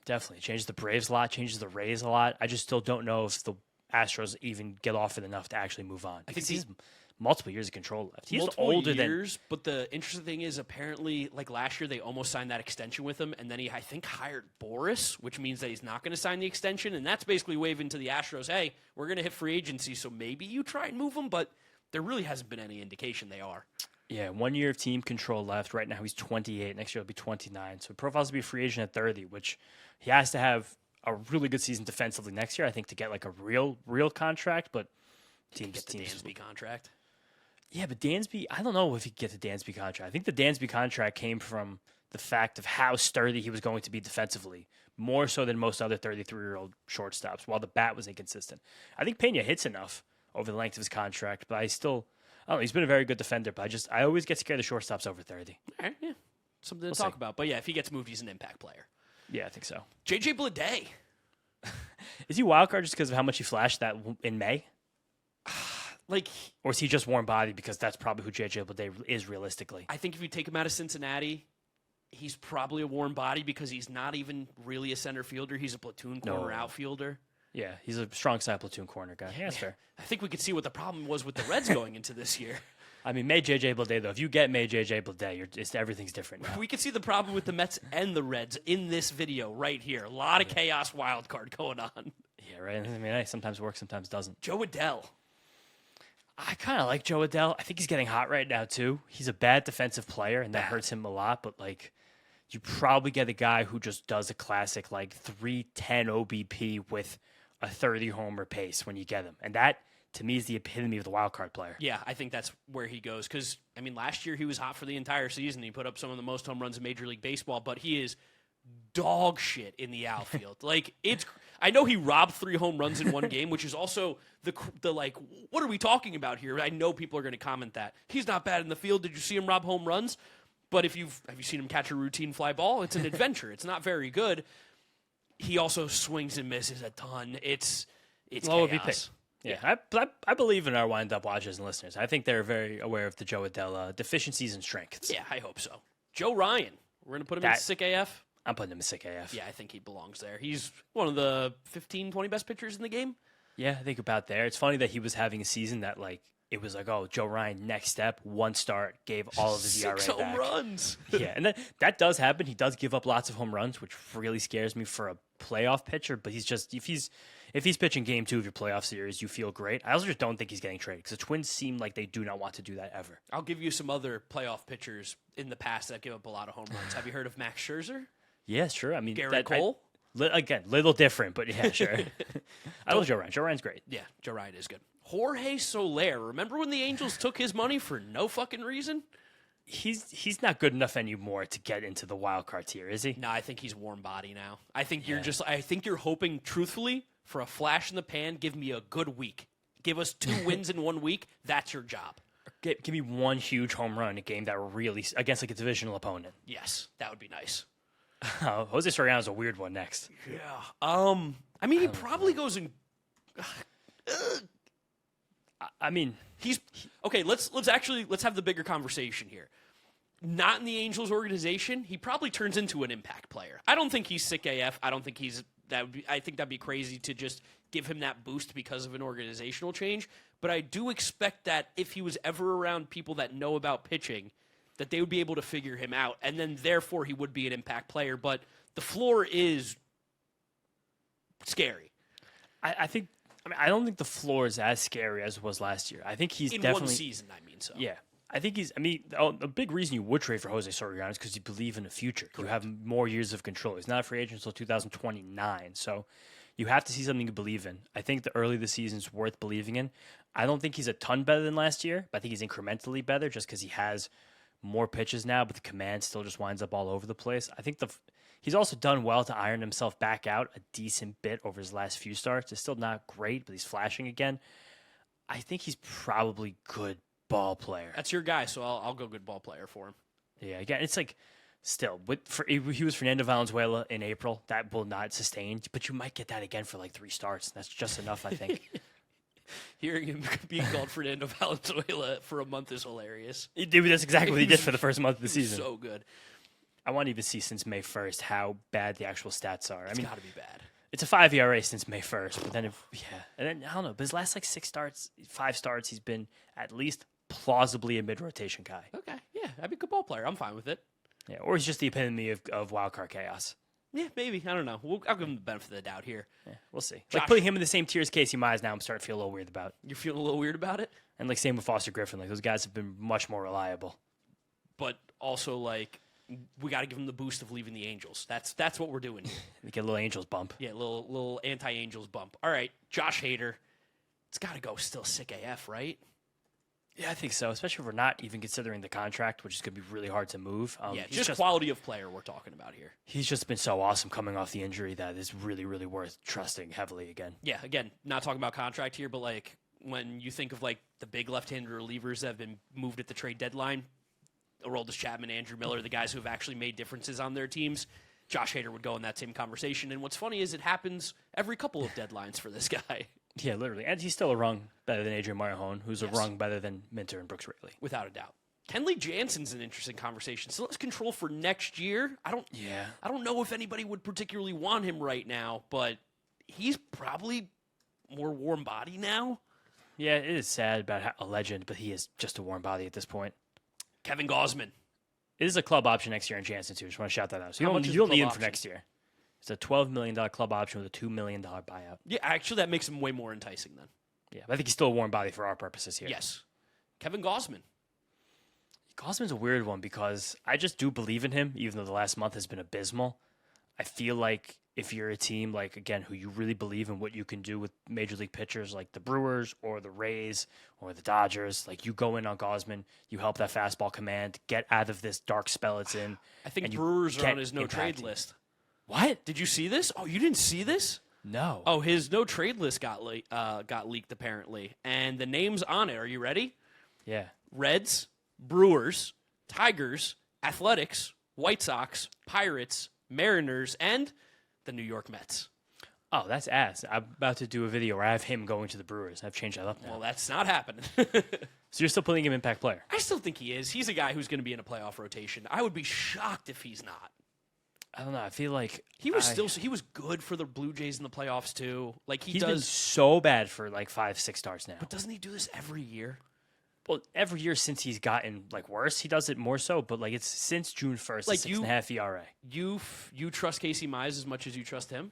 Definitely. It changes the Braves a lot, changes the Rays a lot. I just still don't know if the Astros even get offered enough to actually move on. I think he's multiple years of control left. He's older years, but the interesting thing is apparently, like last year, they almost signed that extension with him, and then he, I think, hired Boris, which means that he's not going to sign the extension, and that's basically waving to the Astros, hey, we're going to hit free agency, so maybe you try and move him, but there really hasn't been any indication they are. Yeah, 1 year of team control left. Right now he's 28. Next year he'll be 29. So profiles to be a free agent at 30, which he has to have a really good season defensively next year, I think, to get like a real contract. contract. But teams get the Dansby contract. Yeah, but Dansby, I don't know if he could get the Dansby contract. I think the Dansby contract came from the fact of how sturdy he was going to be defensively, more so than most other 33-year-old shortstops, while the bat was inconsistent. I think Pena hits enough over the length of his contract, but I don't know. He's been a very good defender, but I always get scared of shortstops over 30. All right, yeah. Something to talk about. But yeah, if he gets moved, he's an impact player. Yeah, I think so. JJ Bleday. Is he wild card just because of how much he flashed that in May? Or is he just warm body because that's probably who JJ Bleday is realistically? I think if you take him out of Cincinnati, he's probably a warm body because he's not even really a center fielder. He's a platoon corner outfielder. Yeah, he's a strong side platoon corner guy. Yeah, that's fair. I think we could see what the problem was with the Reds going into this year. I mean, May JJ Bleday, though. If you get May JJ Bleday, everything's different now. We could see the problem with the Mets and the Reds in this video right here. A lot of chaos wild card going on. Yeah, right. I mean, it sometimes works, sometimes doesn't. Joe Adell. I kind of like Joe Adell. I think he's getting hot right now, too. He's a bad defensive player, and that hurts him a lot. But, you probably get a guy who just does a classic, 310 OBP with a 30-homer pace when you get him. And that, to me, is the epitome of the wild card player. Yeah, I think that's where he goes. Because, last year he was hot for the entire season. He put up some of the most home runs in Major League Baseball, but he is dog shit in the outfield. I know he robbed 3 home runs in one game, which is also the what are we talking about here? I know people are going to comment that. He's not bad in the field. Did you see him rob home runs? But have you seen him catch a routine fly ball? It's an adventure. It's not very good. He also swings and misses a ton. It's low chaos. Yeah. I believe in our wind-up watchers and listeners. I think they're very aware of the Joe Adell deficiencies and strengths. Yeah, I hope so. Joe Ryan. We're going to put him in sick AF? I'm putting him in sick AF. Yeah, I think he belongs there. He's one of the 15, 20 best pitchers in the game. Yeah, I think about there. It's funny that he was having a season that, it was oh, Joe Ryan, next step, 1 start, gave all of his ERA back. 6 home runs. Yeah, and that does happen. He does give up lots of home runs, which really scares me for a playoff pitcher. But he's just if he's pitching game 2 of your playoff series, you feel great. I also just don't think he's getting traded because the Twins seem like they do not want to do that ever. I'll give you some other playoff pitchers in the past that give up a lot of home runs. Have you heard of Max Scherzer? Yeah, sure. Garrett Cole? Again, little different, but yeah, sure. I love Joe Ryan. Joe Ryan's great. Yeah, Joe Ryan is good. Jorge Soler. Remember when the Angels took his money for no fucking reason? He's not good enough anymore to get into the wild card tier, is he? No, I think he's warm body now. I think you're hoping truthfully for a flash in the pan, give me a good week. Give us 2 wins in 1 week. That's your job. Give me one huge home run in a game that really against like a divisional opponent. Yes, that would be nice. Jose Soriano's a weird one next. Yeah. I mean, he probably goes in. I mean, he's okay. Let's have the bigger conversation here. Not in the Angels organization, he probably turns into an impact player. I don't think he's sick AF. I don't think I think that'd be crazy to just give him that boost because of an organizational change. But I do expect that if he was ever around people that know about pitching, that they would be able to figure him out, and then therefore he would be an impact player. But the floor is scary. I don't think the floor is as scary as it was last year. I think he's in definitely 1 season. I mean, so yeah. A big reason you would trade for Jose Soriano is because you believe in the future. Correct. You have more years of control. He's not a free agent until 2029, so you have to see something you believe in. I think the early of the season is worth believing in. I don't think he's a ton better than last year, but I think he's incrementally better just because he has more pitches now, but the command still just winds up all over the place. I think he's also done well to iron himself back out a decent bit over his last few starts. It's still not great, but he's flashing again. I think he's probably good ball player. That's your guy, so I'll go good ball player for him. Yeah, again, it's like still he was Fernando Valenzuela in April. That will not sustain, but you might get that again for like 3 starts. That's just enough, I think. Hearing him being called Fernando Valenzuela for a month is hilarious. That's exactly what he did for the first month of the season. So good. I want to even see since May 1st how bad the actual stats are. It's got to be bad. It's a 5 ERA since May 1st, but then and then I don't know. But his last like 5 starts, he's been at least plausibly a mid-rotation guy. Okay, yeah, I'd be a good ball player. I'm fine with it. Yeah, or he's just the epitome of wild card chaos. Yeah, maybe. I don't know. I'll give him the benefit of the doubt here. Yeah, we'll see. Like putting him in the same tier as Casey Mize now, I'm starting to feel a little weird about. You're feeling a little weird about it? And like same with Foster Griffin. Like those guys have been much more reliable. But also like we got to give him the boost of leaving the Angels. That's what we're doing here. We get a little Angels bump. Yeah, a little anti-Angels bump. All right, Josh Hader. It's got to go still sick AF, right? Yeah, I think so, especially if we're not even considering the contract, which is going to be really hard to move. Yeah, just quality of player we're talking about here. He's just been so awesome coming off the injury that is really, really worth trusting heavily again. Yeah, again, not talking about contract here, but like when you think of like the big left-handed relievers that have been moved at the trade deadline, Aroldis Chapman, Andrew Miller, the guys who have actually made differences on their teams, Josh Hader would go in that same conversation. And what's funny is it happens every couple of deadlines for this guy. Yeah, literally. And he's still a rung better than Adrian Marjon, who's a rung better than Minter and Brooks Raley. Without a doubt. Kenley Jansen's an interesting conversation. So let's control for next year. I don't know if anybody would particularly want him right now, but he's probably more warm body now. Yeah, it is sad about a legend, but he is just a warm body at this point. Kevin Gausman. It is a club option next year in Jansen, too. Just want to shout that out. So you don't need him for next year. It's a $12 million club option with a $2 million buyout. Yeah, actually, that makes him way more enticing then. Yeah, but I think he's still a warm body for our purposes here. Yes. Kevin Gausman. Gausman's a weird one because I just do believe in him, even though the last month has been abysmal. I feel like if you're a team, like, again, who you really believe in what you can do with major league pitchers like the Brewers or the Rays or the Dodgers, like you go in on Gausman, you help that fastball command, get out of this dark spell it's in. I think Brewers are on his no-trade list. What? Did you see this? Oh, you didn't see this? No. Oh, his no-trade list got leaked, apparently. And the names on it, are you ready? Yeah. Reds, Brewers, Tigers, Athletics, White Sox, Pirates, Mariners, and the New York Mets. Oh, that's ass. I'm about to do a video where I have him going to the Brewers. I've changed that up now. Well, that's not happening. So you're still putting him impact player? I still think he is. He's a guy who's going to be in a playoff rotation. I would be shocked if he's not. I don't know. I feel like he was good for the Blue Jays in the playoffs too. Like he's been so bad for like 5-6 starts now. But doesn't he do this every year? Well, every year since he's gotten like worse, he does it more so. But like it's since June 1st, like 6.5 ERA. You trust Casey Mize as much as you trust him?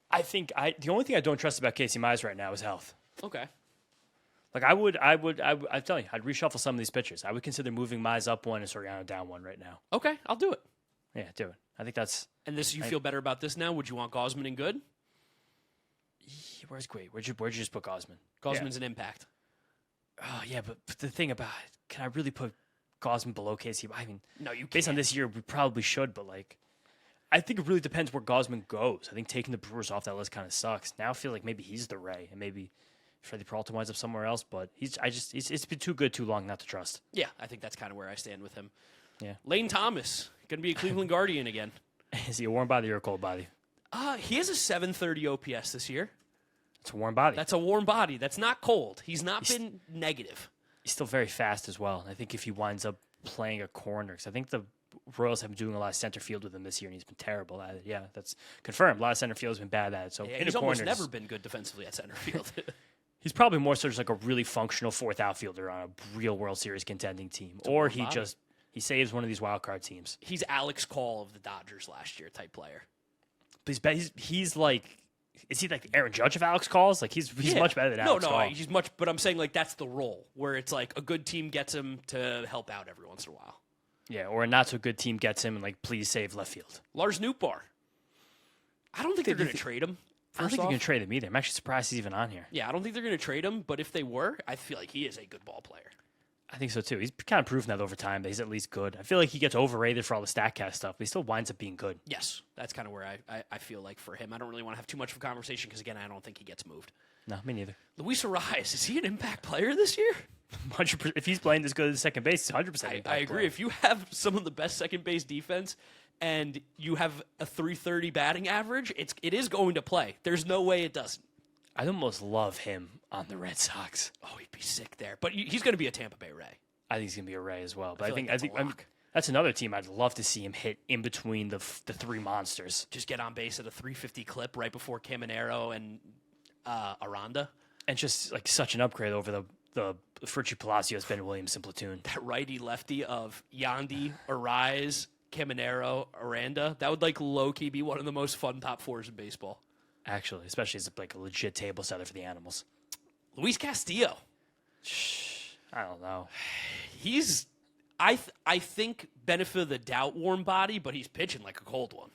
I think the only thing I don't trust about Casey Mize right now is health. Okay. Like I'm telling you, I'd reshuffle some of these pitchers. I would consider moving Mize up 1 and Soriano down 1 right now. Okay, I'll do it. Yeah, do it. I think that's... And you feel better about this now? Would you want Gausman in good? Where's Wade? Where'd you just put Gausman? Gausman's an impact. Oh, yeah, but the thing about it, can I really put Gausman below Casey? I mean, no, you can't. Based on this year, we probably should, but like... I think it really depends where Gausman goes. I think taking the Brewers off that list kind of sucks. Now I feel like maybe he's the Ray, and maybe Freddie Peralta winds up somewhere else. But it's been too good too long not to trust. Yeah, I think that's kind of where I stand with him. Yeah. Lane Thomas, going to be a Cleveland Guardian again. Is he a warm body or a cold body? He has a 730 OPS this year. It's a warm body. That's a warm body. That's not cold. He's not been negative. He's still very fast as well. And I think if he winds up playing a corner, because I think the Royals have been doing a lot of center field with him this year, and he's been terrible at it. Yeah, that's confirmed. A lot of center field has been bad at it. So Yeah, in he's the almost corners, never been good defensively at center field. he's probably more so just like a really functional fourth outfielder on a real World Series contending team, or he body. he saves one of these wild card teams. He's Alex Call of the Dodgers last year type player. But he's like, is he like the Aaron Judge of Alex Calls? Like he's much better than Alex Call. He's much. But I'm saying like that's the role where it's like a good team gets him to help out every once in a while. Yeah, or a not so good team gets him and like, please save left field. Lars Nootbaar. I don't think they're going to trade him. I don't think you can trade him either. I'm actually surprised he's even on here. Yeah, I don't think they're going to trade him. But if they were, I feel like he is a good ball player. I think so too. He's kind of proven that over time that he's at least good. I feel like he gets overrated for all the StatCast stuff, but he still winds up being good. Yes, that's kind of where I feel like for him. I don't really want to have too much of a conversation because, again, I don't think he gets moved. No, me neither. Luis Arias, is he an impact player this year? 100%. If he's playing this good at second base, he's 100% impact I agree. player. If you have some of the best second base defense and you have a 330 batting average, it is going to play. There's no way it doesn't. I'd almost love him on the Red Sox. Oh, he'd be sick there. But he's going to be a Tampa Bay Ray. I think he's gonna be a Ray as well. But I think that's another team I'd love to see him hit in between the three monsters. Just get on base at a 350 clip right before Caminero and Aranda. And just like such an upgrade over the Fritchie Palacios, Ben Williamson platoon. That righty-lefty of Yandy, Arise, Caminero, Aranda. That would like low-key be one of the most fun top fours in baseball. Actually, especially as like a legit table setter for the animals. Luis Castillo. I don't know. He's, I think, benefit of the doubt warm body, but he's pitching like a cold one.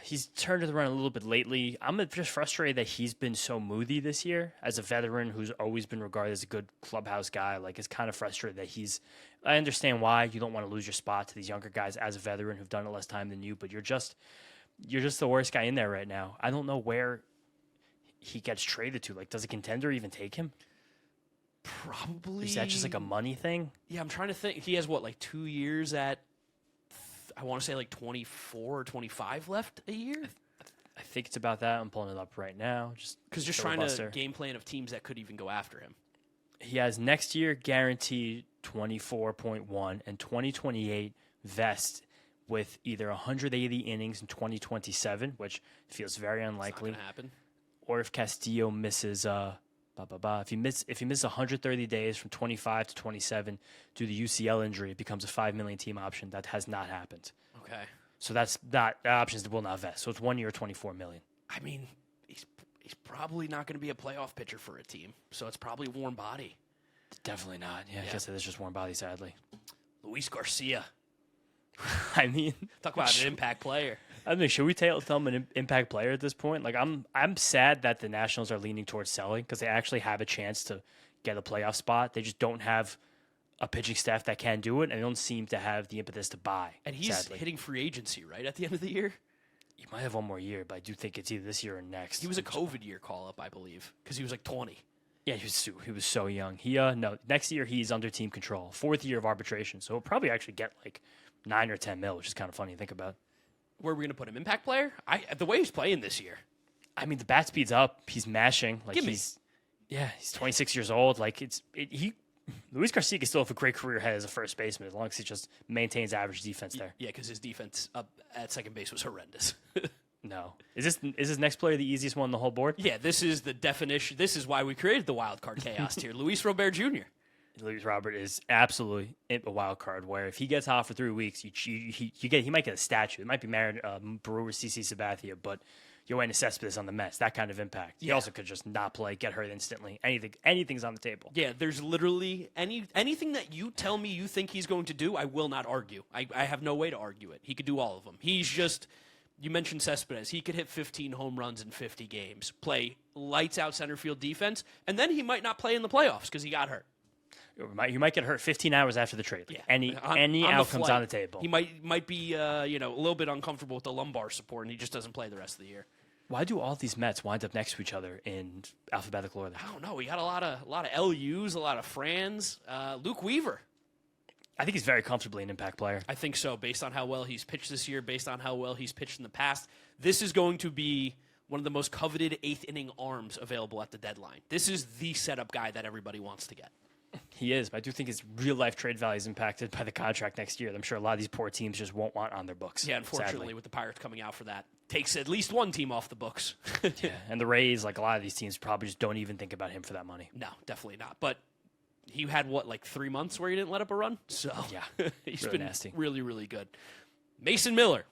He's turned it around a little bit lately. I'm just frustrated that he's been so moody this year. As a veteran who's always been regarded as a good clubhouse guy, like it's kind of frustrated that he's. I understand why you don't want to lose your spot to these younger guys as a veteran who've done it less time than you, but you're just the worst guy in there right now. I don't know where he gets traded to. Like, does a contender even take him? Probably. Is that just like a money thing? Yeah, I'm trying to think. He has what, like 2 years at, I want to say like 24 or 25 left a year? I think it's about that. I'm pulling it up right now. Just trying to game plan of teams that could even go after him. He has next year guaranteed 24.1 and 2028 vest with either 180 innings in 2027, which feels very unlikely. It's not gonna happen. Or if Castillo misses if he misses 130 days from 25 to 27 due to UCL injury, it becomes a $5 million team option. That has not happened. Okay. So that options will not vest. So it's 1 year, $24 million. I mean, he's probably not going to be a playoff pitcher for a team, so it's probably warm body. Definitely not. Yeah, I guess it is just warm body, sadly. Luis Garcia. I mean, talk about an impact player. I mean, should we tell him an impact player at this point? Like, I'm sad that the Nationals are leaning towards selling because they actually have a chance to get a playoff spot. They just don't have a pitching staff that can do it, and they don't seem to have the impetus to buy. And he's sadly. hitting free agency, right, at the end of the year? He might have one more year, but I do think it's either this year or next. He was a COVID year call-up, I believe, because he was like 20. Yeah, he was so young. No, next year he's under team control. 4th year of arbitration, so he'll probably actually get like 9 or 10 mil, which is kind of funny to think about. Where are we going to put him? Impact player? The way he's playing this year. I mean, the bat speed's up. He's mashing. Like he's 26 years old. Like Luis Garcia can still have a great career ahead as a first baseman as long as he just maintains average defense there. Yeah, because his defense up at second base was horrendous. No. Is this next player the easiest one on the whole board? Yeah, this is the definition. This is why we created the wild card chaos tier. Luis Robert Jr. Luis Robert is absolutely a wild card. Where if he gets hot for 3 weeks, he might get a statue. It might be Brewer, CC Sabathia, but Yoenis Cespedes on the Mets. That kind of impact. He also could just not play, get hurt instantly. Anything's on the table. Yeah, there's literally anything that you tell me you think he's going to do, I will not argue. I have no way to argue it. He could do all of them. He's just. You mentioned Cespedes. He could hit 15 home runs in 50 games, play lights out center field defense, and then he might not play in the playoffs because he got hurt. You might get hurt 15 hours after the trade. Yeah. Any On outcomes the on the table. He might be a little bit uncomfortable with the lumbar support, and he just doesn't play the rest of the year. Why do all these Mets wind up next to each other in alphabetical order? I don't know. We got a lot of LUs, a lot of Frans. Luke Weaver. I think he's very comfortably an impact player. I think so, based on how well he's pitched this year, based on how well he's pitched in the past. This is going to be one of the most coveted eighth-inning arms available at the deadline. This is the setup guy that everybody wants to get. He is, but I do think his real-life trade value is impacted by the contract next year. I'm sure a lot of these poor teams just won't want on their books. Yeah, unfortunately, sadly. with the Pirates coming out for that, takes at least one team off the books. Yeah, and the Rays, like a lot of these teams, probably just don't even think about him for that money. No, definitely not. But he had, 3 months where he didn't let up a run? So yeah, he's really been nasty. really, really good. Mason Miller.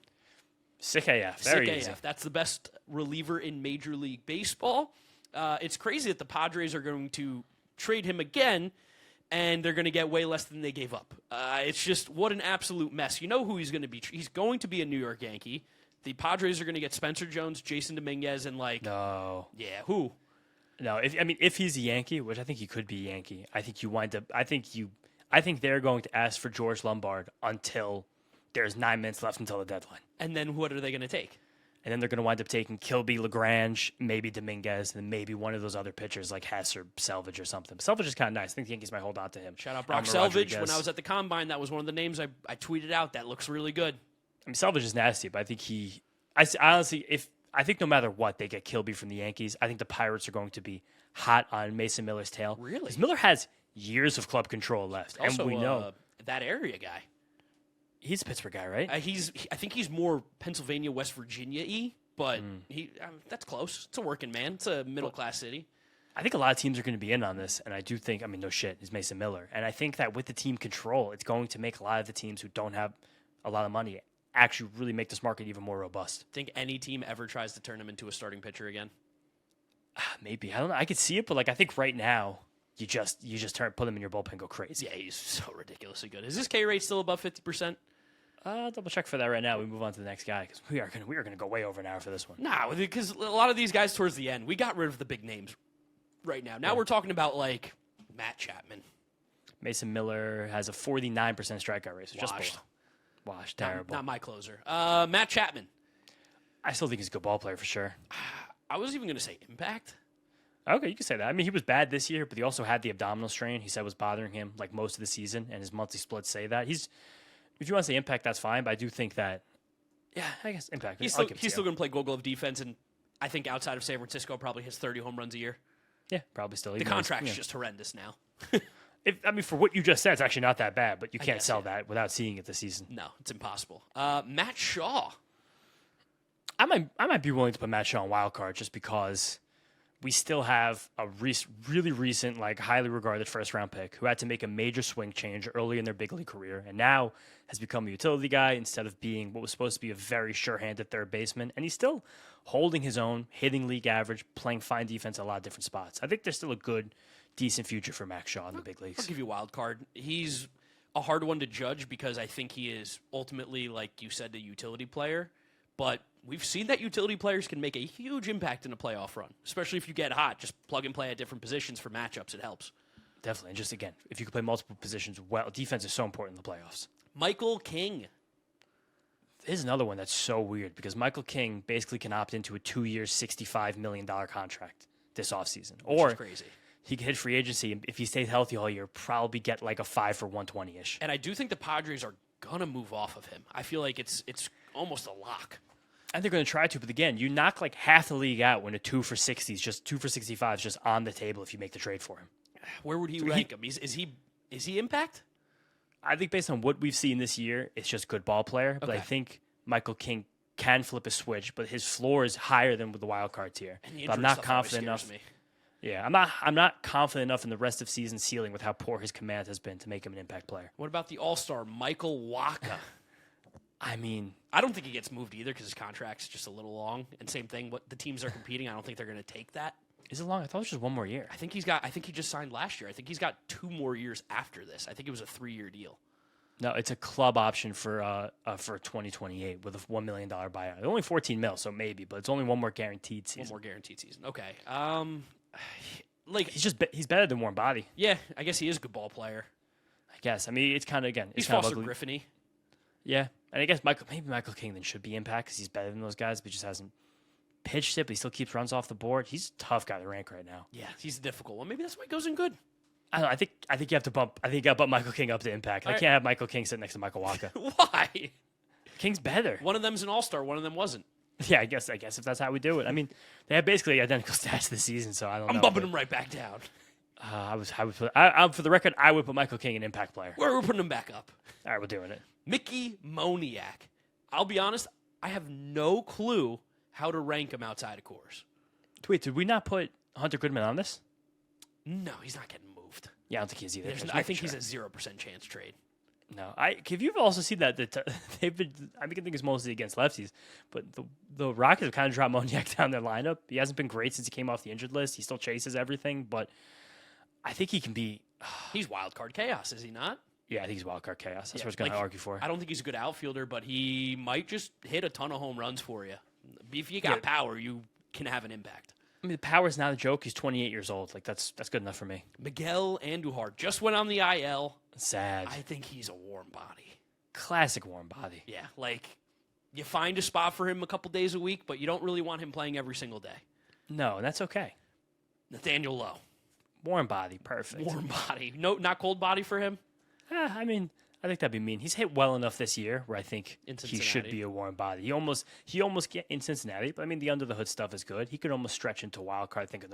Sick AF. Very Sick easy. AF. That's the best reliever in Major League Baseball. It's crazy that the Padres are going to trade him again, and they're going to get way less than they gave up. It's just what an absolute mess. You know who he's going to be. He's going to be a New York Yankee. The Padres are going to get Spencer Jones, Jason Dominguez, and No. yeah, who? No, if he's a Yankee, which I think he could be a Yankee, I think they're going to ask for George Lombard until there's 9 minutes left until the deadline. And then what are they going to take? And then they're going to wind up taking Kilby, Lagrange, maybe Dominguez, and then maybe one of those other pitchers like Hess or Selvage or something. Selvage is kind of nice. I think the Yankees might hold on to him. Shout out Brock Selvage. When I was at the Combine, that was one of the names I tweeted out. That looks really good. I mean, Selvage is nasty, but I think I think no matter what, they get Kilby from the Yankees. I think the Pirates are going to be hot on Mason Miller's tail. Really? Because Miller has years of club control left, Also, and we know that area guy. he's a Pittsburgh guy, right? I think he's more Pennsylvania, West Virginia-y, but that's close. It's a working man. It's a middle-class city. I think a lot of teams are going to be in on this, and I do think, no shit, is Mason Miller. And I think that with the team control, it's going to make a lot of the teams who don't have a lot of money actually really make this market even more robust. Think any team ever tries to turn him into a starting pitcher again? Maybe. I don't know. I could see it, but I think right now you just put him in your bullpen and go crazy. Yeah, he's so ridiculously good. Is his K rate still above 50%? Double check for that right now. We move on to the next guy because we are gonna go way over an hour for this one. Nah, because a lot of these guys towards the end, we got rid of the big names right now. Now we're talking about Matt Chapman. Mason Miller has a 49% strikeout rate, so just Washed. below. Washed, terrible. Not my closer. Matt Chapman. I still think he's a good ball player for sure. I was even going to say impact. Okay, you can say that. He was bad this year, but he also had the abdominal strain. He said was bothering him most of the season, and his monthly splits say that. If you want to say impact, that's fine, but I do think that, I guess impact. He's still going to play Gold Glove defense, and I think outside of San Francisco, probably hits 30 home runs a year. Yeah, probably still. The contract's just horrendous now. For what you just said, it's actually not that bad, but you can't sell that without seeing it this season. No, it's impossible. Matt Shaw. I might be willing to put Matt Shaw on wild card just because we still have a really recent, highly regarded first-round pick who had to make a major swing change early in their big league career and now has become a utility guy instead of being what was supposed to be a very sure-handed third baseman. And he's still holding his own, hitting league average, playing fine defense at a lot of different spots. I think there's still a good, decent future for Max Shaw in the big leagues. I'll give you a wild card. He's a hard one to judge because I think he is ultimately, like you said, a utility player. But we've seen that utility players can make a huge impact in a playoff run, especially if you get hot. Just plug and play at different positions for matchups. It helps. Definitely. And just, again, if you can play multiple positions well, defense is so important in the playoffs. Michael King. Here's another one that's so weird because Michael King basically can opt into a 2-year, $65 million contract this offseason. Which is crazy. He could hit free agency, and if he stays healthy all year, probably get a 5 for 120-ish. And I do think the Padres are going to move off of him. I feel like it's almost a lock. And they're going to try to, but again, you knock half the league out when a 2 for 60 is just 2 for 65 is just on the table if you make the trade for him. Where would he rank him? Is he impact? I think based on what we've seen this year, it's just good ball player. But I think Michael King can flip a switch, but his floor is higher than with the wild card tier. But I'm not confident enough. Yeah, I'm not confident enough in the rest of season ceiling with how poor his command has been to make him an impact player. What about the All-Star Michael Wacha? I don't think he gets moved either because his contract's just a little long. And same thing, what the teams are competing, I don't think they're going to take that. Is it long? I thought it was just one more year. I think he just signed last year. I think he's got 2 more years after this. I think it was a 3-year deal. No, it's a club option for 2028 with a $1 million buyout. Only $14 million, so maybe, but it's only one more guaranteed season. One more guaranteed season. Okay. like he's better than Warren Body. Yeah, I guess he is a good ball player. I guess. I mean, it's kind of He's kind of Foster ugly. Griffin-y. Yeah, and I guess maybe Michael King then should be impact because he's better than those guys, but he just hasn't pitched it. But he still keeps runs off the board. He's a tough guy to rank right now. Yeah, he's a difficult one. Maybe that's why he goes in good. I don't know, I think you have to bump. I think you got to bump Michael King up to impact. I can't have Michael King sit next to Michael Wacha. Why? King's better. One of them's an all-star. One of them wasn't. Yeah, I guess if that's how we do it. I mean, they have basically identical stats this season, so I don't know. I'm bumping him right back down. For the record, I would put Michael King an impact player. We're putting him back up. All right, we're doing it. Mickey Moniak. I'll be honest, I have no clue how to rank him outside of Coors. Wait, did we not put Hunter Goodman on this? No, he's not getting moved. Yeah, I don't think he's either. I think he's a 0% chance trade. No, if you've also seen that they've been. I think it's mostly against lefties, but the Rockets have kind of dropped Moniak down their lineup. He hasn't been great since he came off the injured list. He still chases everything, but I think he can be. He's wild card chaos, is he not? Yeah, I think he's wild card chaos. That's what I was going to argue for. I don't think he's a good outfielder, but he might just hit a ton of home runs for you. If you got power, you can have an impact. I mean, the power's not a joke. He's 28 years old. Like that's good enough for me. Miguel Andujar just went on the IL. Sad. I think he's a warm body. Classic warm body. Yeah, like you find a spot for him a couple days a week, but you don't really want him playing every single day. No, that's okay. Nathaniel Lowe. Warm body, perfect. Warm body. No, not cold body for him? I mean, I think that'd be mean. He's hit well enough this year where I think he should be a warm body. He almost get in Cincinnati, but I mean the under the hood stuff is good. He could almost stretch into wild card, I think, in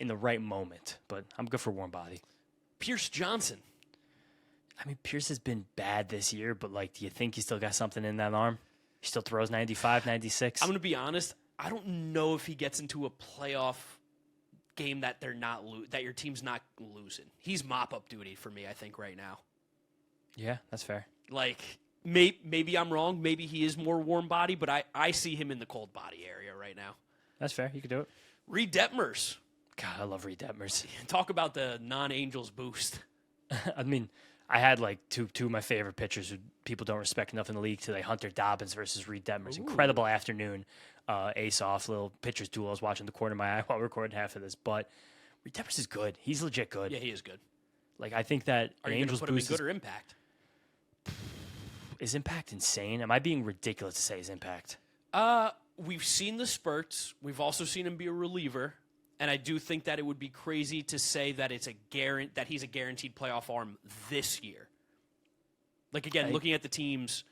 the right moment. But I'm good for warm body. Pierce Johnson. I mean, Pierce has been bad this year, but like, do you think he still got something in that arm? He still throws 95, 96. I'm going to be honest. I don't know if he gets into a playoff game that that your team's not losing. He's mop-up duty for me, I think, right now. Yeah, that's fair. Like, maybe I'm wrong. Maybe he is more warm body, but I see him in the cold body area right now. That's fair. You could do it. Reed Detmers. God, I love Reed Detmers. Talk about the non-Angels boost. I mean, I had like two of my favorite pitchers who people don't respect enough in the league today: Hunter Dobbins versus Reed Detmers. Ooh. Incredible afternoon, ace-off, little pitchers duel. I was watching the corner of my eye while recording half of this, but Reed Detmers is good. He's legit good. Yeah, he is good. Like, I think that Are you Angels put him in good or impact? Is impact insane? Am I being ridiculous to say his impact? We've seen the spurts. We've also seen him be a reliever. And I do think that it would be crazy to say that that he's a guaranteed playoff arm this year. Like, again, looking at the teams,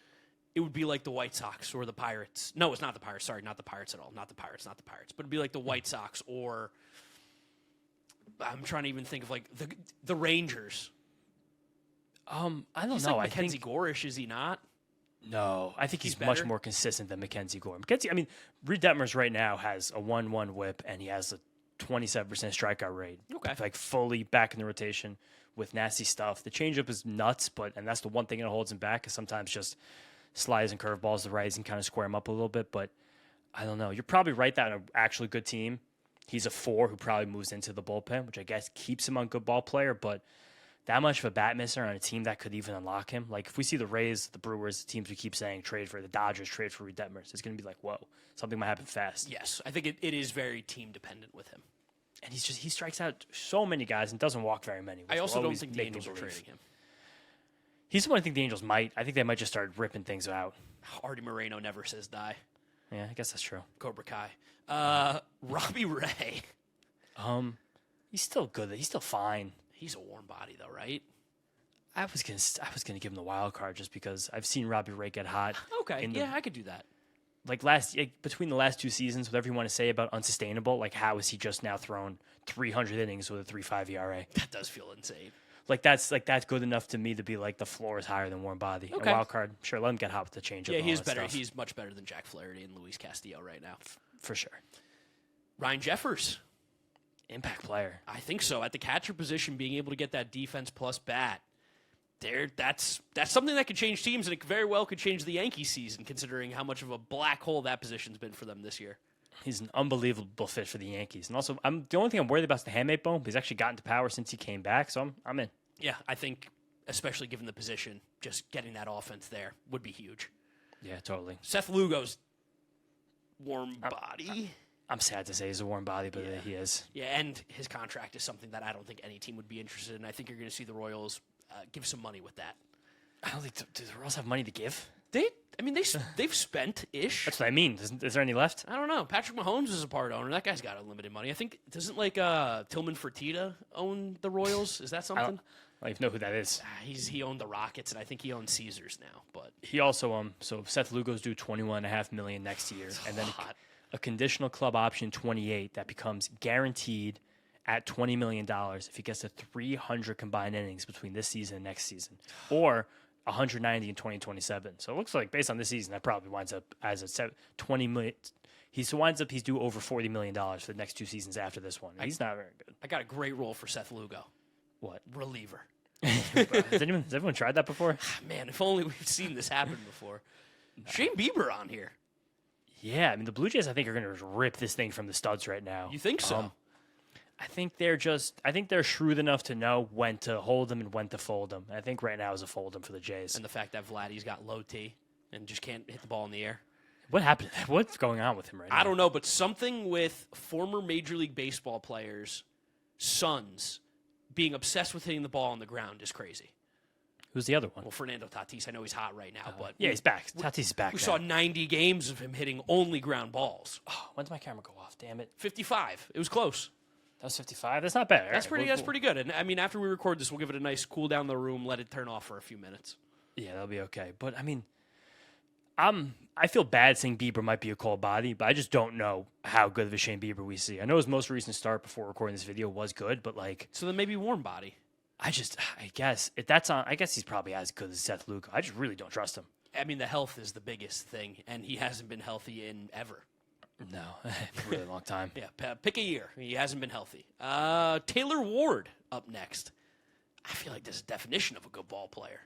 it would be like the White Sox or the Pirates. No, it's not the Pirates. Sorry, not the Pirates at all. Not the Pirates. But it'd be like the White Sox or I'm trying to even think of like the Rangers. I don't he's know. Like Mackenzie Gorish, is he not? No, I think he's much more consistent than Mackenzie Gore. Reed Detmers right now has a 1-1 whip and he has a 27% strikeout rate. Okay. Like fully back in the rotation with nasty stuff. The changeup is nuts, and that's the one thing that holds him back is sometimes just slides and curveballs to the right and kind of square him up a little bit. But I don't know. You're probably right that on an actually good team, he's a 4 who probably moves into the bullpen, which I guess keeps him on good ball player. But that much of a bat misser on a team that could even unlock him. Like if we see the Rays, the Brewers, the teams we keep saying trade for, the Dodgers trade for Reed Detmers, it's going to be like, whoa, something might happen fast. Yes, I think it is very team dependent with him. And he strikes out so many guys and doesn't walk very many. I also don't think the Angels are trading him. He's the one I think the Angels might. I think they might just start ripping things out. Artie Moreno never says die. Yeah, I guess that's true. Cobra Kai. Robbie Ray. He's still good. He's still fine. He's a warm body though, right? I was gonna give him the wild card just because I've seen Robbie Ray get hot. Okay, I could do that. Like between the last 2 seasons, whatever you want to say about unsustainable, like how is he just now thrown 300 innings with a 3.5 ERA? That does feel insane. That's good enough to me to be like the floor is higher than warm body. Okay. A wild card, sure, let him get hot with the changeup. Yeah, he is better. Stuff. He's much better than Jack Flaherty and Luis Castillo right now, for sure. Ryan Jeffers, impact player. I think so. At the catcher position, being able to get that defense plus bat. That's something that could change teams, and it very well could change the Yankees season, considering how much of a black hole that position's been for them this year. He's an unbelievable fit for the Yankees. And also, the only thing I'm worried about is the handmade bone. He's actually gotten to power since he came back, so I'm in. Yeah, I think, especially given the position, just getting that offense there would be huge. Yeah, totally. Seth Lugo's warm body. I'm sad to say he's a warm body, but he is. Yeah, and his contract is something that I don't think any team would be interested in. I think you're going to see the Royals give some money with that. I don't think do the Royals have money to give? They've spent-ish. That's what I mean. Is there any left? I don't know. Patrick Mahomes is a part owner. That guy's got unlimited money. I think, doesn't Tillman Fertitta own the Royals? Is that something? I don't even know who that is. He owned the Rockets, and I think he owns Caesars now. But he also so Seth Lugo's due $21.5 million next year, and then a conditional club option 28 that becomes guaranteed at $20 million if he gets to 300 combined innings between this season and next season, or 190 in 2027. So it looks like based on this season, that probably winds up as a 20 million. He's due over $40 million for the next 2 seasons after this one. He's not very good. I got a great role for Seth Lugo. What? Reliever. Has everyone tried that before? Man, if only we've seen this happen before. Shane Bieber on here. Yeah, I mean the Blue Jays I think are going to rip this thing from the studs right now. You think so? I think they're shrewd enough to know when to hold them and when to fold them. I think right now is a fold them for the Jays. And the fact that Vladdy's got low T and just can't hit the ball in the air. What happened? What's going on with him right now? I don't know, but something with former Major League Baseball players' sons being obsessed with hitting the ball on the ground is crazy. Who's the other one? Well, Fernando Tatis. I know he's hot right now, but yeah, he's back. Tatis is back. We saw 90 games of him hitting only ground balls. Oh, when's my camera go off? Damn it! 55. It was close. That was 55. That's not bad. That's pretty good. And I mean, after we record this, we'll give it a nice cool down the room, let it turn off for a few minutes. Yeah, that'll be okay. But I mean, I feel bad saying Bieber might be a cold body, but I just don't know how good of a Shane Bieber we see. I know his most recent start before recording this video was good, but so then maybe warm body. I guess if that's on, I guess he's probably as good as Seth Lugo. I just really don't trust him. I mean, the health is the biggest thing, and he hasn't been healthy in ever. No, for a really long time. Yeah, pick a year. He hasn't been healthy. Taylor Ward up next. I feel like this is a definition of a good ball player.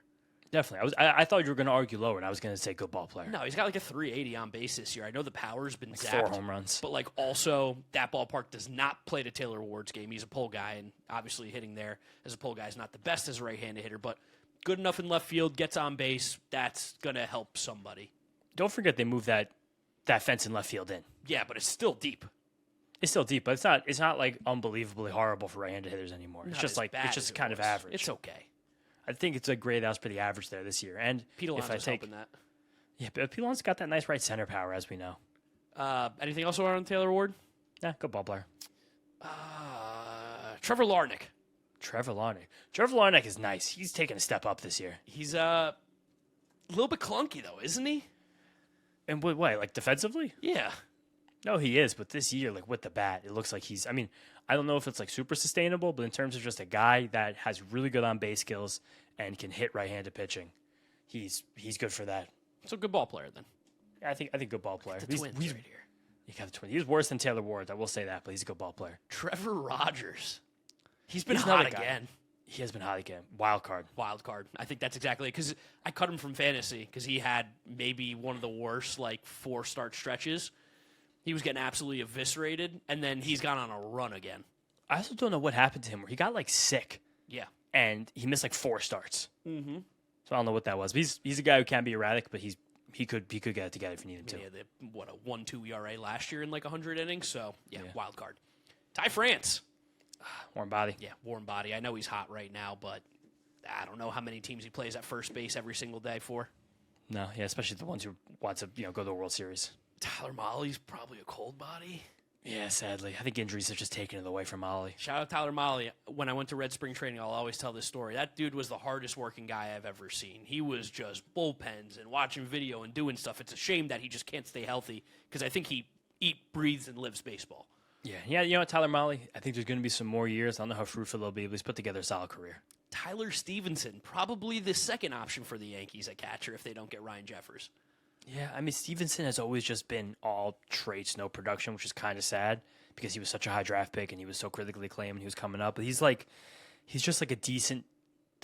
Definitely. I thought you were going to argue lower, and I was going to say good ball player. No, he's got like a 380 on base this year. I know the power's been zapped. 4 home runs. But also, that ballpark does not play to Taylor Ward's game. He's a pull guy, and obviously hitting there as a pull guy is not the best as a right-handed hitter, but good enough in left field, gets on base. That's going to help somebody. Don't forget they moved that fence in left field in. Yeah, but it's still deep. It's still deep, but it's not like unbelievably horrible for right-handed hitters anymore. It's just kind of average. It's okay. I think it's a grade as per the average there this year. And Pete Alonso's helping that. Yeah, but Pete Alonso's got that nice right center power, as we know. Anything else on Taylor Ward? Yeah, good ball player. Trevor Larnach. Trevor Larnach is nice. He's taken a step up this year. He's a little bit clunky, though, isn't he? And what, like defensively? Yeah. No, he is. But this year, like with the bat, it looks like I mean, I don't know if it's like super sustainable, but in terms of just a guy that has really good on base skills and can hit right-handed pitching, he's good for that. So good ball player then. Yeah, I think good ball player. The Twins right here. You got the Twins. He's worse than Taylor Ward. I will say that, but he's a good ball player. Trevor Rogers. He's been hot again. He has been hot again. Wild card. I think that's exactly it. Because I cut him from fantasy because he had maybe one of the worst 4-start stretches. He was getting absolutely eviscerated, and then he's gone on a run again. I also don't know what happened to him where he got sick. Yeah. And he missed 4 starts. Mm-hmm. So I don't know what that was. But he's a guy who can be erratic, but he could get it together if you need him to. Yeah, a 1.2 ERA last year in 100 innings. So yeah, wild card. Ty France. Warm body. Yeah, warm body. I know he's hot right now, but I don't know how many teams he plays at first base every single day for. No, yeah, especially the ones who want to go to the World Series. Tyler Mahle's probably a cold body. Yeah, sadly. I think injuries have just taken it away from Mahle. Shout out Tyler Mahle. When I went to Red Spring Training, I'll always tell this story. That dude was the hardest working guy I've ever seen. He was just bullpens and watching video and doing stuff. It's a shame that he just can't stay healthy because I think he breathes, and lives baseball. Yeah, you know what, Tyler Mahle? I think there's going to be some more years. I don't know how fruitful they'll be, but he's put together a solid career. Tyler Stevenson, probably the second option for the Yankees at catcher if they don't get Ryan Jeffers. Yeah, I mean, Stevenson has always just been all traits, no production, which is kind of sad because he was such a high draft pick and he was so critically acclaimed when he was coming up. But he's just like a decent,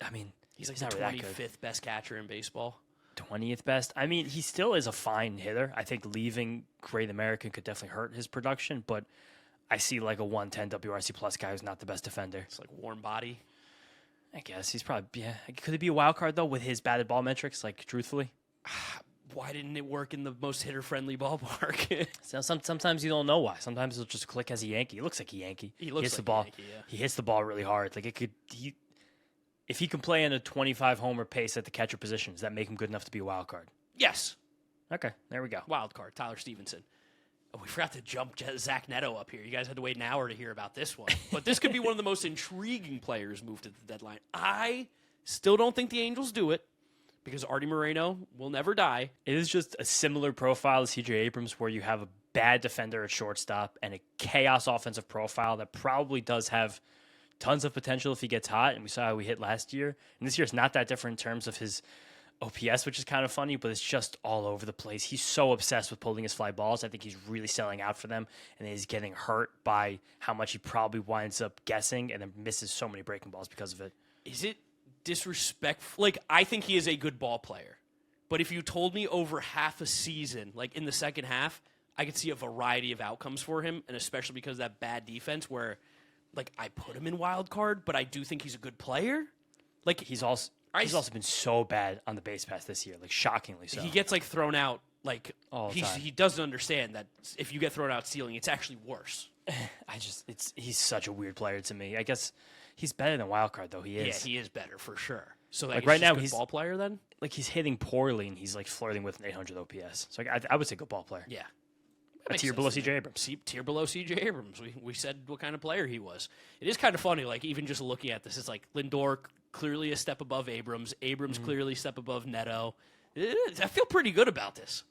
I mean, he's like the 25th best catcher in baseball. 20th best. I mean, he still is a fine hitter. I think leaving Great American could definitely hurt his production, but I see like a 110 WRC plus guy who's not the best defender. It's like warm body. I guess he's probably, yeah. Could it be a wild card though with his batted ball metrics, truthfully? Why didn't it work in the most hitter-friendly ballpark? So sometimes you don't know why. Sometimes it'll just click as a Yankee. He looks like a Yankee. He looks hits like the ball. a Yankee, yeah. He hits the ball really hard. Like if he can play in a 25 homer pace at the catcher position, does that make him good enough to be a wild card? Yes. Okay, there we go. Wild card, Tyler Stevenson. Oh, we forgot to jump Zach Neto up here. You guys had to wait an hour to hear about this one. But this could be one of the most intriguing players moved at the deadline. I still don't think the Angels do it because Artie Moreno will never die. It is just a similar profile to C.J. Abrams where you have a bad defender at shortstop and a chaos offensive profile that probably does have tons of potential if he gets hot. And we saw how he hit last year. And this year's not that different in terms of his OPS, which is kind of funny, but it's just all over the place. He's so obsessed with pulling his fly balls. I think he's really selling out for them, and he's getting hurt by how much he probably winds up guessing and then misses so many breaking balls because of it. Is it disrespectful? Like, I think he is a good ball player, but if you told me over half a season, like in the second half, I could see a variety of outcomes for him, and especially because of that bad defense where, like, I put him in wild card, but I do think he's a good player. Like, He's also been so bad on the base pass this year, like shockingly so. He gets like thrown out, like all the time. He doesn't understand that if you get thrown out stealing, it's actually worse. He's such a weird player to me. I guess he's better than wild card though. He is. Yeah, he is better for sure. So Like right now, he's he's a good ball player then. Like he's hitting poorly and he's like flirting with an 800 OPS. So I would say good ball player. Yeah. A tier below C.J. Abrams. Tier below C.J. Abrams. We said what kind of player he was. It is kind of funny, like, even just looking at this, it's like Lindor clearly a step above Abrams. Abrams clearly a step above Neto. I feel pretty good about this.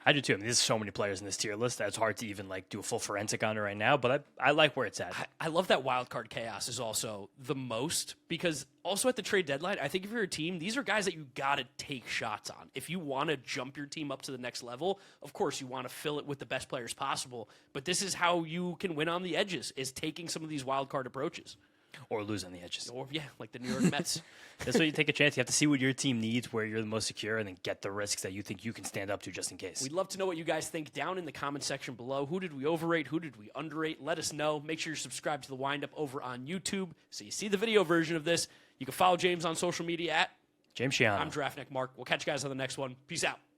I do too. I mean, there's so many players in this tier list that it's hard to even like do a full forensic on it right now, but I like where it's at. I love that wild card chaos is also the most because also at the trade deadline, I think if you're a team, these are guys that you got to take shots on. If you want to jump your team up to the next level, of course you want to fill it with the best players possible, but this is how you can win on the edges is taking some of these wild card approaches. Or lose on the edges. Or, yeah, like the New York Mets. That's why you take a chance. You have to see what your team needs, where you're the most secure, and then get the risks that you think you can stand up to just in case. We'd love to know what you guys think down in the comment section below. Who did we overrate? Who did we underrate? Let us know. Make sure you're subscribed to the Windup over on YouTube so you see the video version of this. You can follow James on social media at James Shiano. I'm Draftneck Mark. We'll catch you guys on the next one. Peace out.